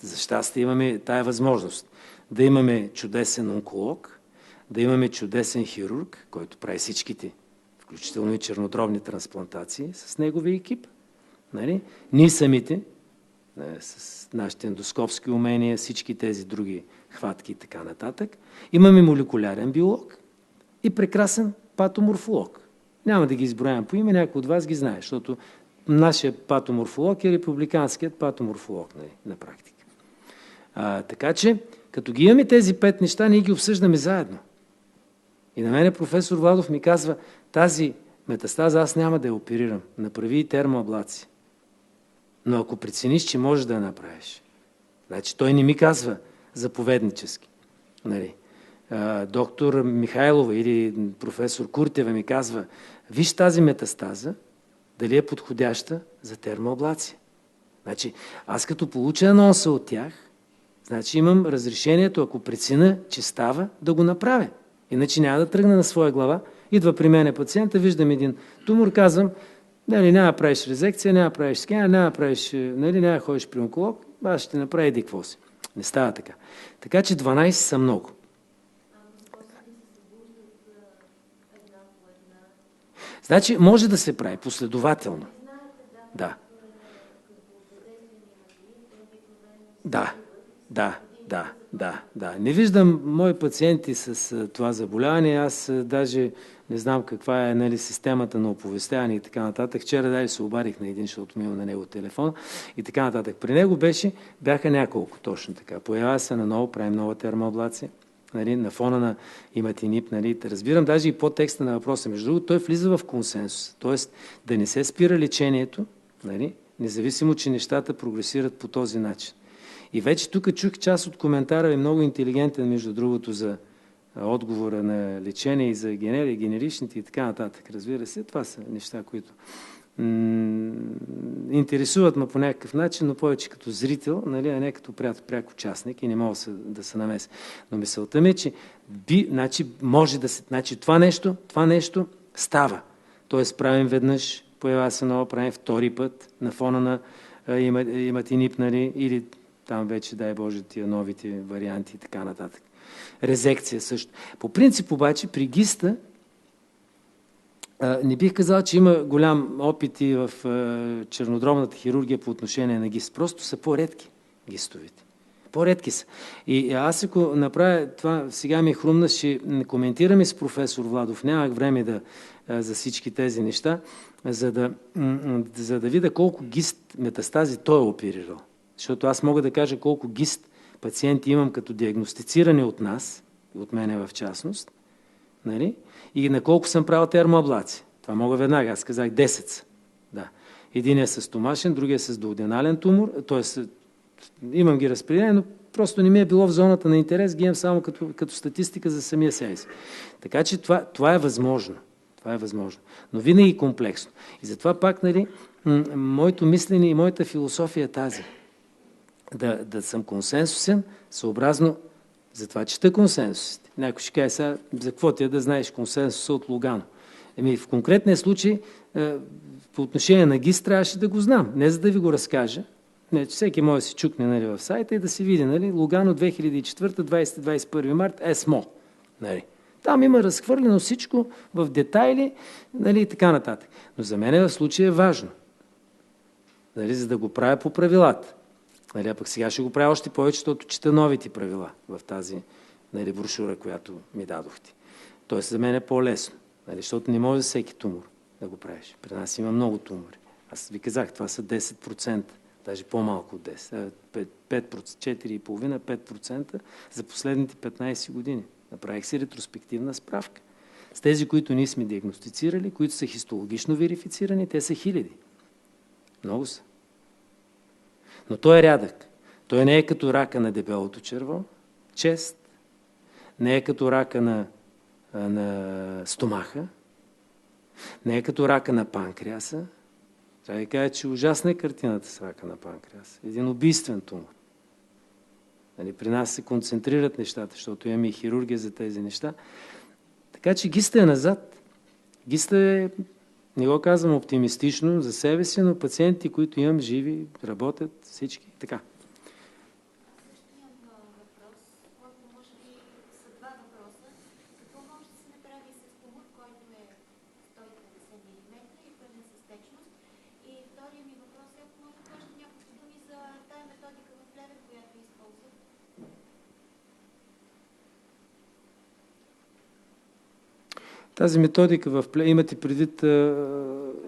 S1: За щастие имаме тая възможност да имаме чудесен онколог, да имаме чудесен хирург, който прави всичките, включително и чернодробни трансплантации с неговия екип. Нали? Ние самите, с нашите ендоскопски умения, всички тези други хватки и така нататък, имаме молекулярен биолог и прекрасен патоморфолог. Няма да ги изброявам по име, някой от вас ги знае, защото нашия патоморфолог е републиканският патоморфолог, нали, на практика. Така че, като ги имаме тези 5 неща, ние ги обсъждаме заедно. И на мене професор Владов ми казва, тази метастаза аз няма да я оперирам. Направи и термоаблация. Но ако прецениш, че можеш да я направиш, значи той не ми казва заповеднически. Нали? Доктор Михайлова или професор Куртева ми казва, виж тази метастаза, дали е подходяща за термоаблация. Значи, аз като получа анонса от тях, значи имам разрешението, ако преценя, че става, да го направя. Иначе няма да тръгна на своя глава. Идва при мен пациента, виждам един тумор, казвам, нали, няма да правиш резекция, няма да правиш скена, няма да ходиш при онколог, аз ще направя еди какво си. Не става така. Така че 12 са много. Значи може да се прави последователно. Да. Не виждам мои пациенти с това заболяване. Аз даже не знам каква е, нали, системата на оповестяване и така нататък. Вчера даже се обадих на един, защото ми има на него телефон и така нататък. При него бяха няколко, точно така. Появява се наново, правим нова термоаблация, нали, на фона на иматинип. Нали. Разбирам даже и по текста на въпроса. Между другото, той влиза в консенсус. Тоест да не се спира лечението, нали, независимо, че нещата прогресират по този начин. И вече тук чух част от коментара, е много интелигентен, между другото, за отговора на лечение и за генеричните и така нататък. Разбира се, това са неща, които интересуват ме по някакъв начин, но повече като зрител, нали, а не като пряк участник и не мога да се намеся. Но мисълта ми е, че това нещо става. Тоест правим веднъж, появява се ново, правим втори път на фона на иматинип, нали, или там вече, дай Боже, тия новите варианти и така нататък. Резекция също. По принцип обаче при гиста не бих казал, че има голям опит и в чернодробната хирургия по отношение на гист. Просто са по-редки гистовите. По-редки са. И аз ако направя това, сега ми е хрумна, ще коментираме с професор Владов. Нямах време за всички тези неща, за да видя колко гист метастази той е оперирал. Защото аз мога да кажа колко гист пациенти имам като диагностициране от нас, от мене в частност, нали? И на колко съм правил термоаблация. Това мога веднага. Аз казах 10 са. Да. Един е с стомашен, другия е с дуоденален тумор, т.е. имам ги разпределени, но просто не ми е било в зоната на интерес, ги имам само като статистика за самия себе си. Така че това е възможно. Това е възможно. Но винаги комплексно. И затова пак, нали, моето мислене и моята философия е тази. Да съм консенсусен, съобразно за това чета консенсусите. Някой ще каже сега, за какво ти е да знаеш консенсуса от Лугано? В конкретния случай, по отношение на ГИС, трябваше да го знам. Не за да ви го разкажа, Не, всеки може да си чукне, нали, в сайта и да си види, нали, Лугано 2004, 20-21 март, ЕСМО. Нали. Там има разхвърлено всичко в детайли, нали, и така нататък. Но за мен в случая е важно, нали, за да го правя по правилата. Нали, а пък сега ще го правя още повече, защото чета новите правила в тази, нали, брошура, която ми дадохте. Тоест за мен е по-лесно, нали, защото не може за всеки тумор да го правиш. При нас има много тумори. Аз ви казах, това са 10%, даже по-малко от 10%, 4,5-5% за последните 15 години. Направих си ретроспективна справка. С тези, които ние сме диагностицирали, които са хистологично верифицирани, те са хиляди. Много са. Но той е рядък. Той не е като рака на дебелото черво, чест, не е като рака на стомаха, не е като рака на панкреаса. Трябва да кажа, че ужасна е картината с рака на панкреаса. Един убийствен тумор. Нали, при нас се концентрират нещата, защото имаме и хирургия за тези неща. Така че ГИСТ е назад. ГИСТ е, не го казвам оптимистично за себе си, но пациенти, които имам живи, работят всички. Така. Тази методика в Плевен, имате предвид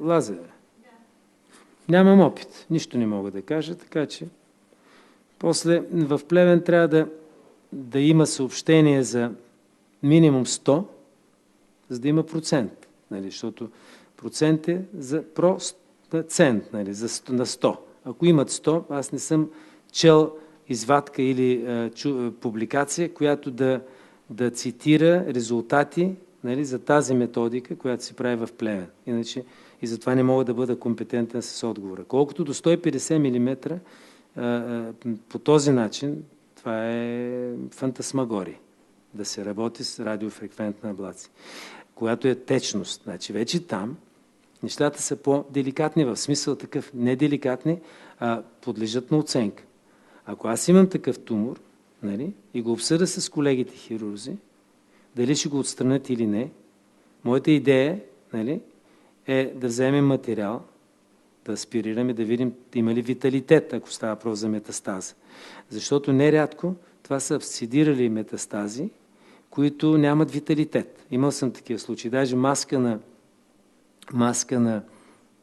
S1: лазер? Да. Нямам опит, нищо не мога да кажа, така че после в Плевен трябва да има съобщение за минимум 100, за да има процент, нали, защото процент е за процент, нали, на 100. Ако имат 100, аз не съм чел извадка или публикация, която да цитира резултати, нали, за тази методика, която се прави в Плевен. Иначе и затова не мога да бъда компетентен с отговора. Колкото до 150 мм, по този начин, това е фантасмагория. Да се работи с радиофреквентна аблация. Която е течност. Значи вече там нещата са по-деликатни, в смисъл такъв неделикатни, а подлежат на оценка. Ако аз имам такъв тумор, нали, и го обсъда с колегите хирурзи, дали ще го отстранят или не, моята идея, нали, е да вземем материал, да аспирираме, да видим има ли виталитет, ако става въпрос за метастаза. Защото нерядко това са абсцедирали метастази, които нямат виталитет. Имал съм такива случаи. Даже маска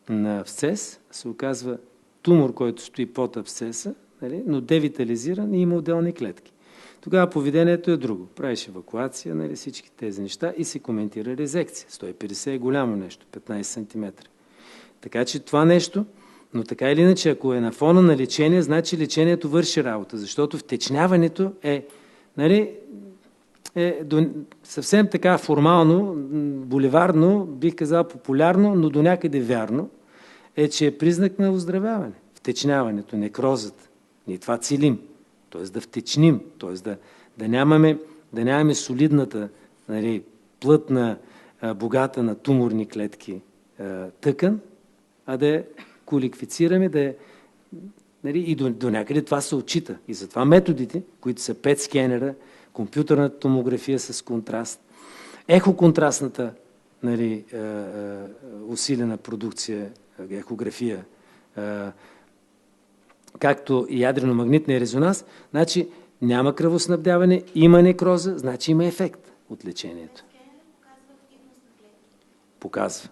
S1: на абсцес се оказва тумор, който стои под абсцеса, нали, но девитализиран и има отделни клетки. Тогава поведението е друго. Правиш евакуация, нали, всички тези неща и се коментира резекция. 150 е голямо нещо, 15 см. Така че това нещо, но така или иначе, ако е на фона на лечение, значи лечението върши работа, защото втечняването е, нали, съвсем така формално, булеварно, бих казал популярно, но до някъде вярно, е, че е признак на оздравяване. Втечняването, некрозата. Ние това целим. Т.е. да втечним, т.е. да нямаме солидната, нали, плътна, богата на туморни клетки тъкан, а да я коликвицираме, нали, и до някъде това се отчита. И затова методите, които са PET скенера, компютърната томография с контраст, ехоконтрастната, нали, усилена продукция, ехография, както и ядрено-магнитния резонанс, значи няма кръвоснабдяване, има некроза, значи има ефект от лечението. Показва.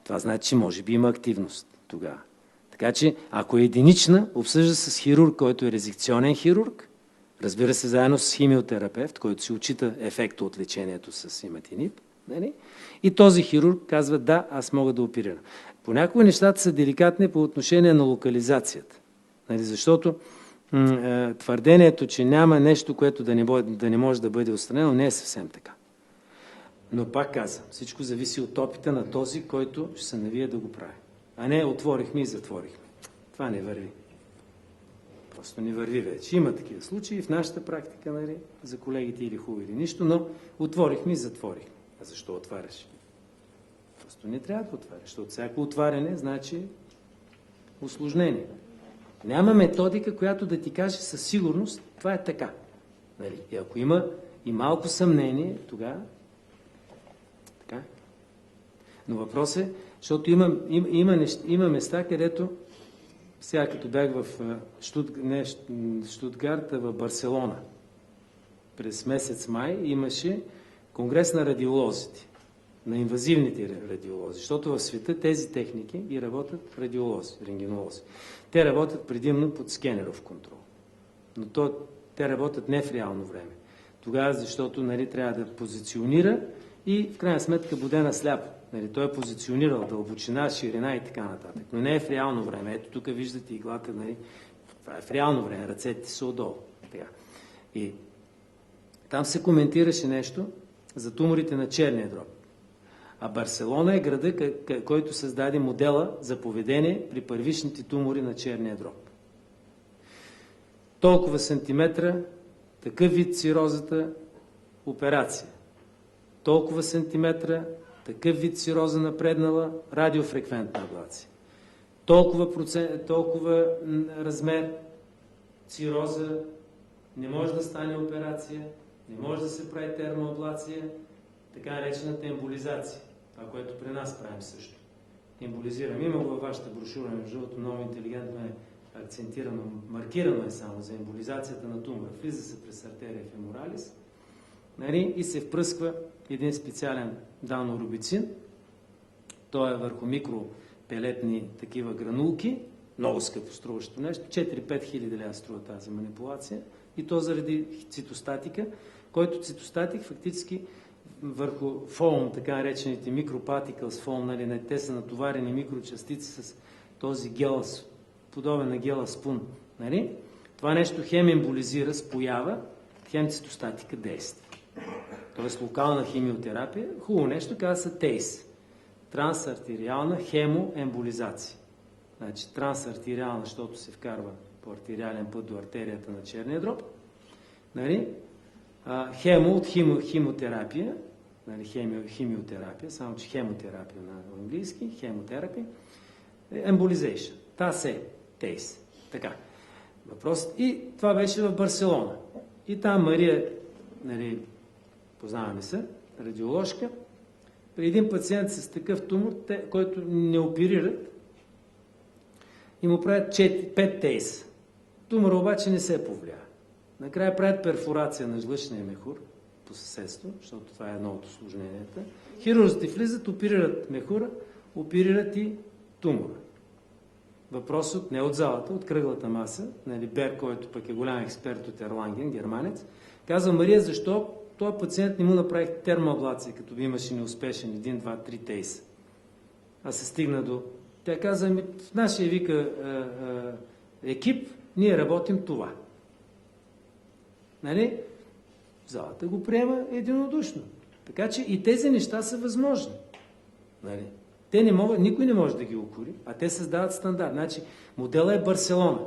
S1: Това значи, може би има активност тогава. Така че, ако е единична, обсъжда с хирург, който е резекционен хирург, разбира се, заедно с химиотерапевт, който си отчита ефекта от лечението с иматинип, нали? И този хирург казва, да, аз мога да оперирам. Понякога нещата са деликатни по отношение на локализацията. Нали, защото твърдението, че няма нещо, което да не може да бъде отстранено, не е съвсем така. Но пак казвам, всичко зависи от опита на този, който ще се навие да го прави. А не отворихме и затворихме. Това не върви. Просто не върви вече. Има такива случаи в нашата практика, нали, за колегите или хубаво или нищо, но отворихме и затворихме. А защо отваряш? Просто не трябва да отваряш, защото всяко отваряне значи усложнение. Няма методика, която да ти каже със сигурност, това е така. Нали? И ако има и малко съмнение, тогава така. Но въпрос е, защото има места, където сега като бях в Щутгарт, в Барселона, през месец май имаше конгрес на радиолозите, на инвазивните радиолози, защото в света тези техники и работят радиолози, рентгенолози. Те работят предимно под скенеров контрол, но те работят не в реално време. Тогава, защото трябва да позиционира и в крайна сметка буде на сляпо. Той е позиционирал дълбочина, ширина и така нататък, но не е в реално време. Ето тук виждате иглата, това е в реално време, ръцете са отдолу. Така. И там се коментираше нещо за туморите на черния дроб. А Барселона е града, който създаде модела за поведение при първичните тумори на черния дроб. Толкова сантиметра, такъв вид цирозата, операция. Толкова сантиметра, такъв вид цироза напреднала, радиофреквентна аблация. Толкова размер цироза, не може да стане операция, не може да се прави термоаблация, така наречената емболизация. Това, което при нас правим също. Емболизираме. Има във вашата брошура, между другото, много интелигентно е акцентирано, маркирано е само за емболизацията на тумора. Влиза се през артерия феморалис, и се впръсква един специален данорубицин. Той е върху микропелетни такива гранулки, много скъпо струващо нещо, 4-5 хиляди лева струва тази манипулация, и то заради цитостатика, който цитостатик фактически върху фолм, така наречените микропатикълс фолм, те са натоварени микрочастици с този гел, подобен на гела спун. Това нещо хем емболизира, споява, хем цитостатика действа. Тоест локална химиотерапия, хубаво нещо, казва се ТЕЙС. Трансартериална хемоемболизация. Значи трансартериална, защото се вкарва по артериален път до артерията на черния дроб. Хемо от химотерапия, химиотерапия, само че хемотерапия на английски, хемотерапия, емболизейшн. ТЕЙС. Така. Въпросът. И това беше в Барселона. И там Мария, познаваме се, радиоложка, при един пациент с такъв тумор, който не оперират, и му правят 5 ТЕЙС. Тумора обаче не се повлиява. Накрая правят перфорация на жлъчния мехур по съседство, защото това е едно от усложненията. Хирурзите влизат, оперират мехура, оперират и тумора. Въпросът не от залата, от кръглата маса, Бер, който пък е голям експерт от Ерланген, германец, казва: Мария, защо този пациент не му направих термоаблация, като би имаше неуспешен 1, 2, 3 ТЕЙС. А се стигна до... Тя каза: в нашия екип ние работим това. Залата го приема единодушно. Така че и тези неща са възможни. Те не могат, никой не може да ги укори, а те създават стандарт. Значи, моделът е Барселона.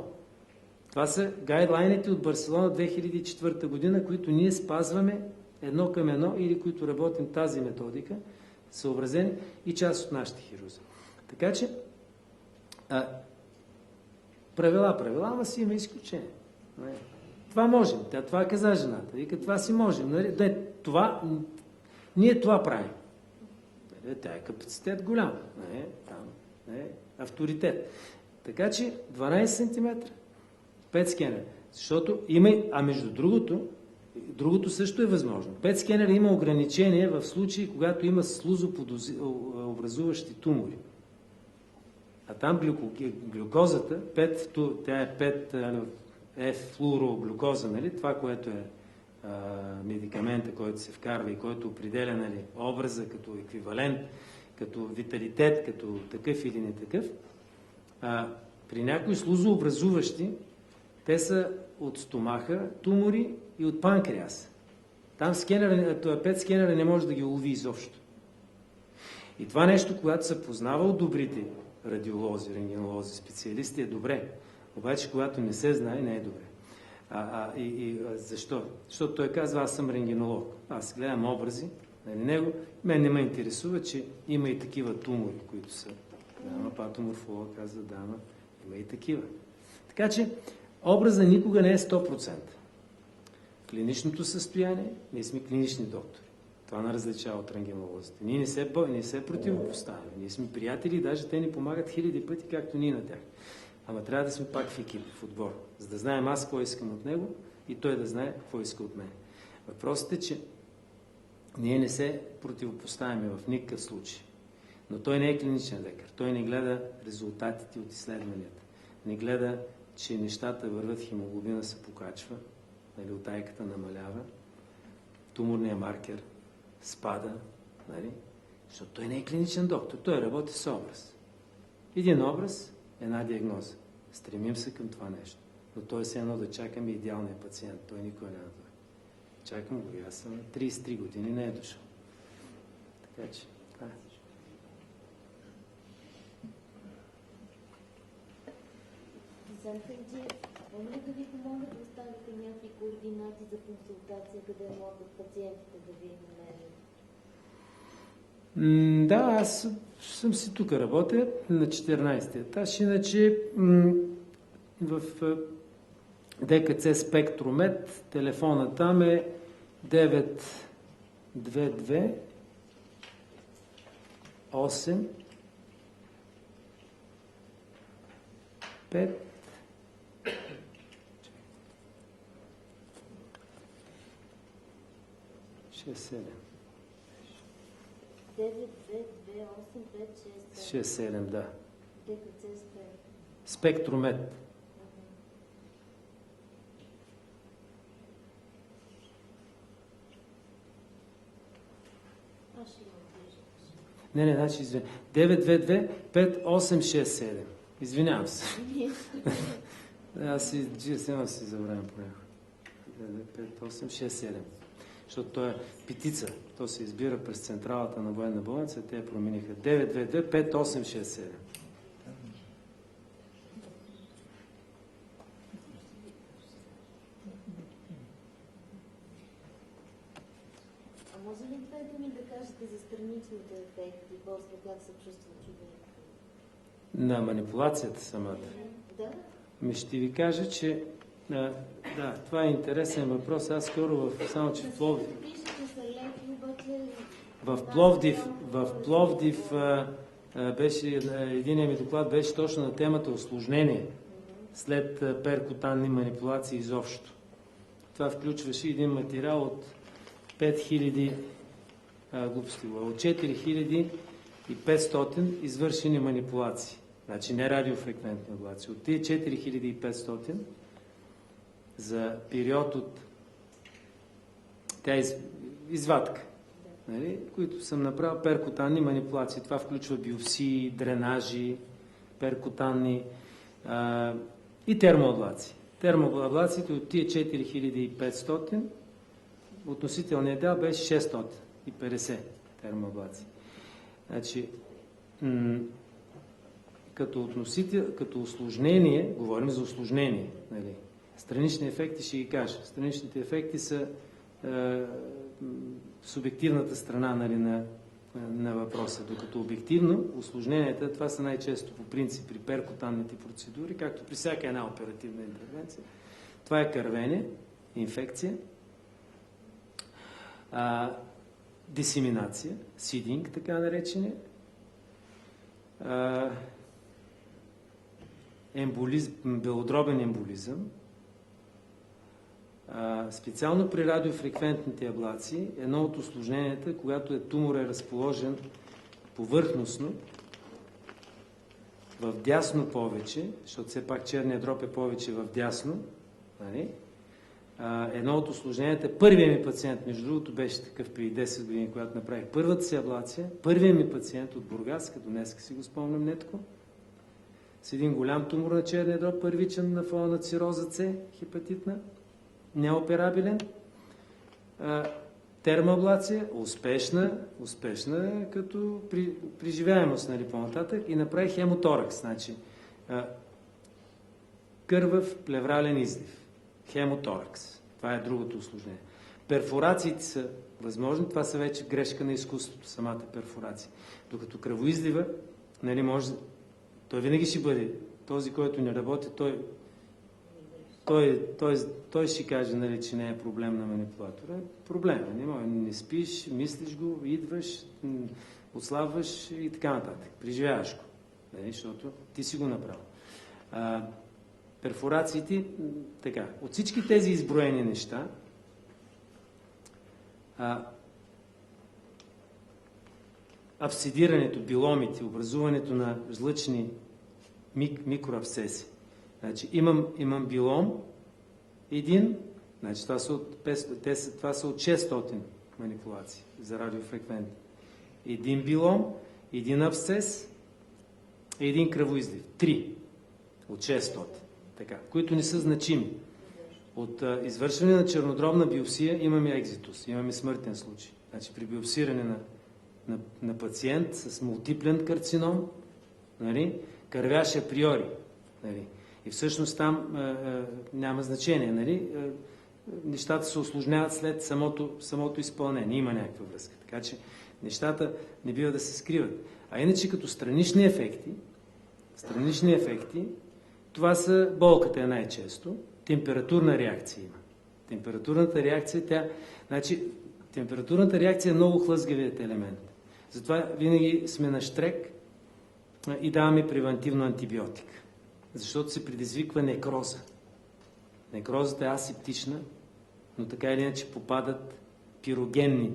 S1: Това са гайдлайните от Барселона 2004 година, които ние спазваме едно към едно, или които работим тази методика, съобразени и част от нашите хирурзи. Така че, правила, ама си има изключение. Това можем. Това каза жената. Вика, това си можем. Ние това правим. Тя е капацитет голям. Авторитет. Така че 12 см, 5 скенера. Защото има, между другото също е възможно. 5 скенера има ограничение в случаи, когато има слузообразуващи тумори. А там глюкозата, тя е 5 флуороглюкоза, това, което е медикамента, който се вкарва и който определя образа като еквивалент, като виталитет, като такъв или не такъв. При някои слузообразуващи, те са от стомаха тумори и от панкреас. Там PET скенера не може да ги улови изобщо. И това нещо, когато се познава от добрите радиолози, рентгенолози, специалисти, е добре. Обаче, когато не се знае, не е добре. Защо? Защото той казва: аз съм рентгенолог. Аз гледам образи. Мен не ме интересува, че има и такива тумори, които са. Патоморфолог казва: има и такива. Така че образът никога не е 100%. Клиничното състояние, ние сме клинични доктори. Това не различава от рентгенолозите. Ние не се противопоставяме. Ние сме приятели и даже те ни помагат хиляди пъти, както ние на тях. Ама трябва да сме пак в екип, в отбор, за да знаем аз какво искам от него и той да знае какво иска от мен. Въпросът е, че ние не се противопоставяме в никакъв случай. Но той не е клиничен лекар. Той не гледа резултатите от изследванията. Не гледа, че нещата върват, хемоглобина се покачва, нали, утайката намалява, туморният маркер спада, нали? Защото той не е клиничен доктор. Той работи с образ. Един образ, една диагноза. Стремим се към това нещо. Но той е едно да чакаме идеалния пациент. Той никой не е дойде. Чакам го. Аз съм 33 години, не е дошъл. Така че, това е.
S2: Може ли да ви помогнат да оставите някакви координати за консултация, къде могат пациентите да ви намерят?
S1: Да, аз съм си тук, работя на 14-ти етаж, иначе в ДКЦ Спектрумет, телефона там е 922 8 5 6-7. 9228566. Да.
S2: ДКЦ
S1: Спектрумет. Не, значи извиня. 922-5867. Извинявам се. Аз си забравям понякога. 5867. Защото той е петица. То се избира през централата на военна болница. Те я промениха. 922-5867.
S2: Може ли две думи да кажете за страничните ефекти, после как се чувства човек?
S1: На манипулацията самата?
S2: Да.
S1: Ще ви кажа, че да, това е интересен въпрос. Аз скоро само че в Пловдив. В Пловдив беше, единият ми доклад беше точно на темата усложнение след перкутанни манипулации изобщо. Това включваше един материал от 5000 глупости, от 4500 извършени манипулации. Значи не радиофреквентни аблации. От тези 4500 за период от извадка, нали, които съм направил перкутанни манипулации. Това включва биопсии, дренажи, перкутанни и термоаблации. Термоаблациите от тия 4500 относителният дял беше 650 термоаблации. Значи, като усложнение, говорим за усложнение, нали? Странични ефекти ще ги кажа. Страничните ефекти са субективната страна, нали, на въпроса, докато обективно усложненията, това са най-често по принцип при перкутанните процедури, както при всяка една оперативна интервенция. Това е кървене, инфекция, дисеминация, сидинг, така наречения, белодробен емболизъм. Специално при радиофреквентните аблации, едно от усложненията, когато тумор е разположен повърхностно, в дясно повече, защото все пак черният дроб е повече в дясно, нали? Едно от усложненията, първият ми пациент, между другото, беше такъв преди 10 години, когато направих първата си аблация, първият ми пациент от Бургас, като днес си го спомням нетко, с един голям тумор на черния дроб, първичен на фона на цироза С, хепатитна, неоперабилен, термоаблация, успешна като преживяемост, нали, по-нататък, и направих хемоторакс, значи кървав плеврален излив. Хемоторакс. Това е другото усложнение. Перфорациите са възможни, това са вече грешка на изкуството, самата перфорация. Докато кръвоизлива, нали, може, той винаги ще бъде, този, който не работи, той той ще каже, нали, че не е проблем на манипулатора. Проблем. Не спиш, мислиш го, идваш, отслабваш и така нататък. Преживяваш го. Нали, защото ти си го направил. Перфорациите, така. От всички тези изброени неща, абсцедирането, биломите, образуването на жлъчни микроабсцеси. Значи, имам билом един, значи това са от 600 манипулации за радиофреквентни. Един билом, един абсцес и един кръвоизлив. 3 от 600, така, които не са значими. От извършване на чернодробна биопсия имаме екзитус, имаме смъртен случай. Значи при биопсиране на пациент с мултиплен карцином, нали, кървяш априори. Нали. И всъщност там няма значение. Нали. Нещата се усложняват след самото изпълнение. Има някаква връзка. Така че нещата не бива да се скриват. А иначе като странични ефекти, това са болката е най-често. Температурна реакция има. Температурната реакция е много хлъзгавият елемент. Затова винаги сме на щрек и даваме превентивно антибиотик. Защото се предизвиква некроза. Некрозата е асептична, но така или иначе попадат пирогенни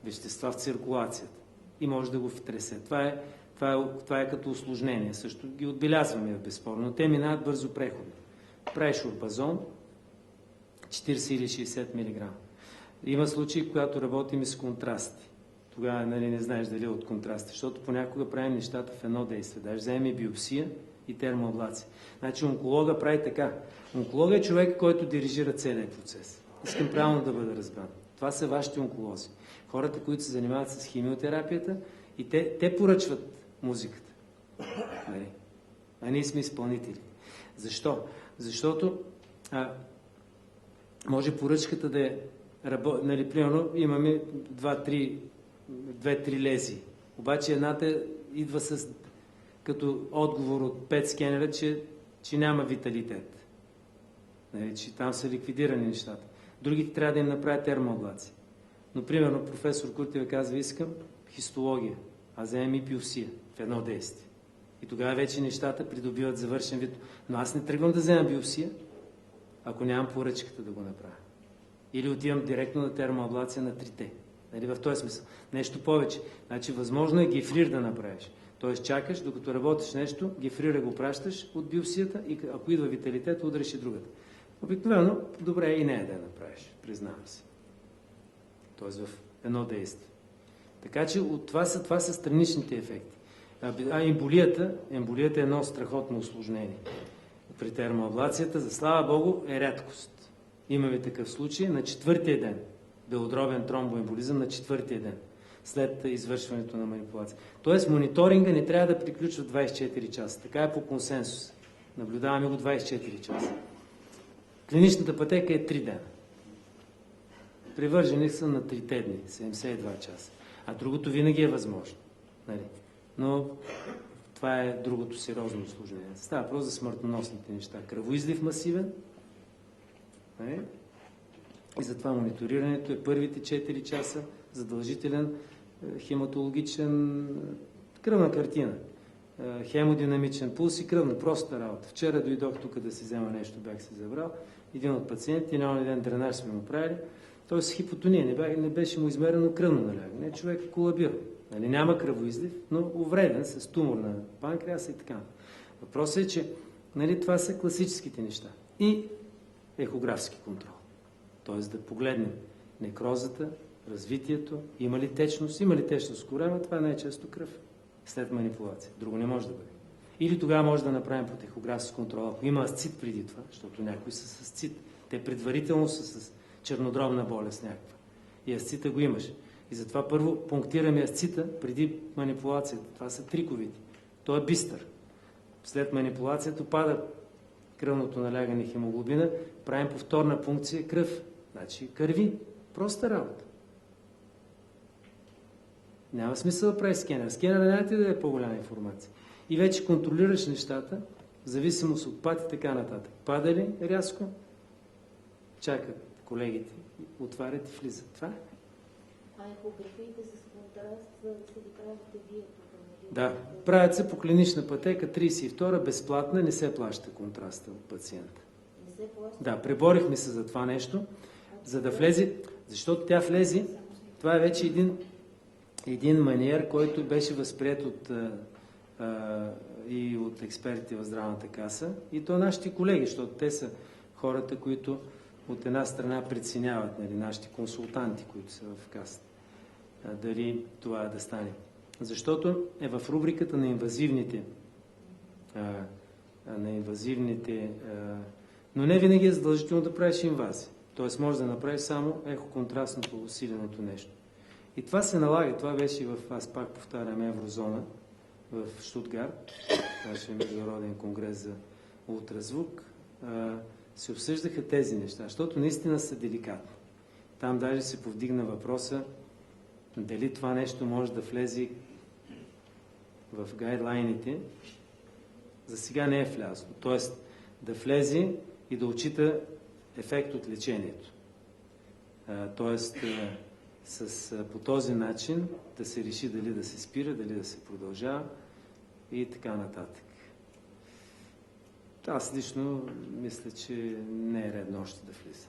S1: вещества в циркулацията и може да го втресе. Това е като усложнение. Също ги отбелязваме безспорно, но те минават бързо преходно. Правиш орбазон 40 или 60 мг. Има случаи, когато работим с контрасти. Тогава, нали, не знаеш дали е от контрасти, защото понякога правим нещата в едно действие. Даже вземем биопсия и термоаблация. Значи онколога прави така. Онколога е човек, който дирижира целият процес. Искам правилно да бъда разбран. Това са вашите онколози. Хората, които се занимават с химиотерапията и те поръчват музиката. Нали? А ние сме изпълнители. Защо? Защото може поръчката да е нали, примерно имаме 2-3 лези. Обаче едната идва като отговор от 5 скенера, че няма виталитет. Нали, че там са ликвидирани нещата. Другите трябва да им направят термоаблация. Но, примерно, професор Куртева казва, искам хистология, а вземем и биопсия в едно действие. И тогава вече нещата придобиват завършен вид. Но аз не тръгвам да взема биопсия, ако нямам поръчката да го направя. Или отивам директно на термоаблация на 3T. Нали, в този смисъл. Нещо повече. Значи, възможно е гефрир да направиш. Тоест чакаш, докато работиш нещо, гефрира го пращаш от биопсията и ако идва виталитет, удреш и другата. Обикновено, добре е и нея да я направиш, признавам се. Тоест в едно действие. Така че това са страничните ефекти. Емболията е едно страхотно усложнение. При термоаблацията, за слава Богу, е рядкост. Имаме такъв случай на 4-тия ден. Белодробен тромбоемболизъм на 4-тия ден. След извършването на манипулация. Тоест мониторинга не трябва да приключва 24 часа. Така е по консенсус. Наблюдаваме го 24 часа. Клиничната пътека е 3 дена. Привържени са на 3 дни, 72 часа. А другото винаги е възможно. Нали? Но това е другото сериозно усложнение. Става просто за смъртоносните неща. Кръвоизлив масивен. Нали? И затова мониторирането е първите 4 часа задължителен хематологичен кръвна картина. Хемодинамичен пулс и кръвна. Проста работа. Вчера дойдох тук да си взема нещо, бях се забрал. Един от пациентите, на един дренаж сме му правили. Той с хипотония, не беше му измерено кръвно налягане. Човек колабира. Нали, няма кръвоизлив, но увреден с тумор на панкреаса и така. Въпросът е, че нали, това са класическите неща. И ехографски контрол. Тоест да погледнем некрозата, развитието, има ли течност в корема, това е най-често кръв след манипулация. Друго не може да бъде. Или тогава може да направим под ехографски контрол, ако има асцит преди това, защото някои са с асцит. Те предварително са с чернодробна болест някаква. И асцита го имаш. И затова първо пунктираме асцита преди манипулацията. Това са триковите. Той е бистър. След манипулацията пада кръвното налягане хемоглобина, правим повторна пункция кръв. Значи кърви. Проста работа. Няма смисъл да прави скенер. Скенер не да е по-голяма информация. И вече контролираш нещата в зависимост от път и така нататък. Пада ли рязко, чакат колегите, отварят и влизат. Това е.
S2: А ехографиите с контраст са да ги правите вие тук?
S1: Да, правят се по клинична пътека, 32, безплатна, не се плаща контраста от пациента.
S2: Не се плаща?
S1: Да, преборихме се за това нещо, за да влезе, защото тя влезе, това е вече един маниер, който беше възприет и от експертите в Здравната каса, и то нашите колеги, защото те са хората, които от една страна преценяват, нали, нашите консултанти, които са в касата, дали това да стане. Защото е в рубриката на инвазивните, но не винаги е задължително да правиш инвазия. Тоест може да направиш само ехоконтрастното усиленото нещо. И това се налага, това беше аз пак повтарям, Еврозона в Штутгарт, нашия международен конгрес за ултразвук, се обсъждаха тези неща, защото наистина са деликатни. Там даже се повдигна въпроса дали това нещо може да влезе в гайдлайните. За сега не е влязло. Тоест да влезе и да отчита ефект от лечението. Тоест по този начин да се реши дали да се спира, дали да се продължава и така нататък. Аз лично мисля, че не е редно още да влиза.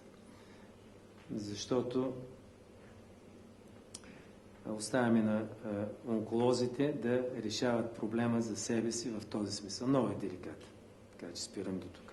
S1: Защото оставяме на онколозите да решават проблема за себе си в този смисъл. Много е деликатен. Така че спирам до тук.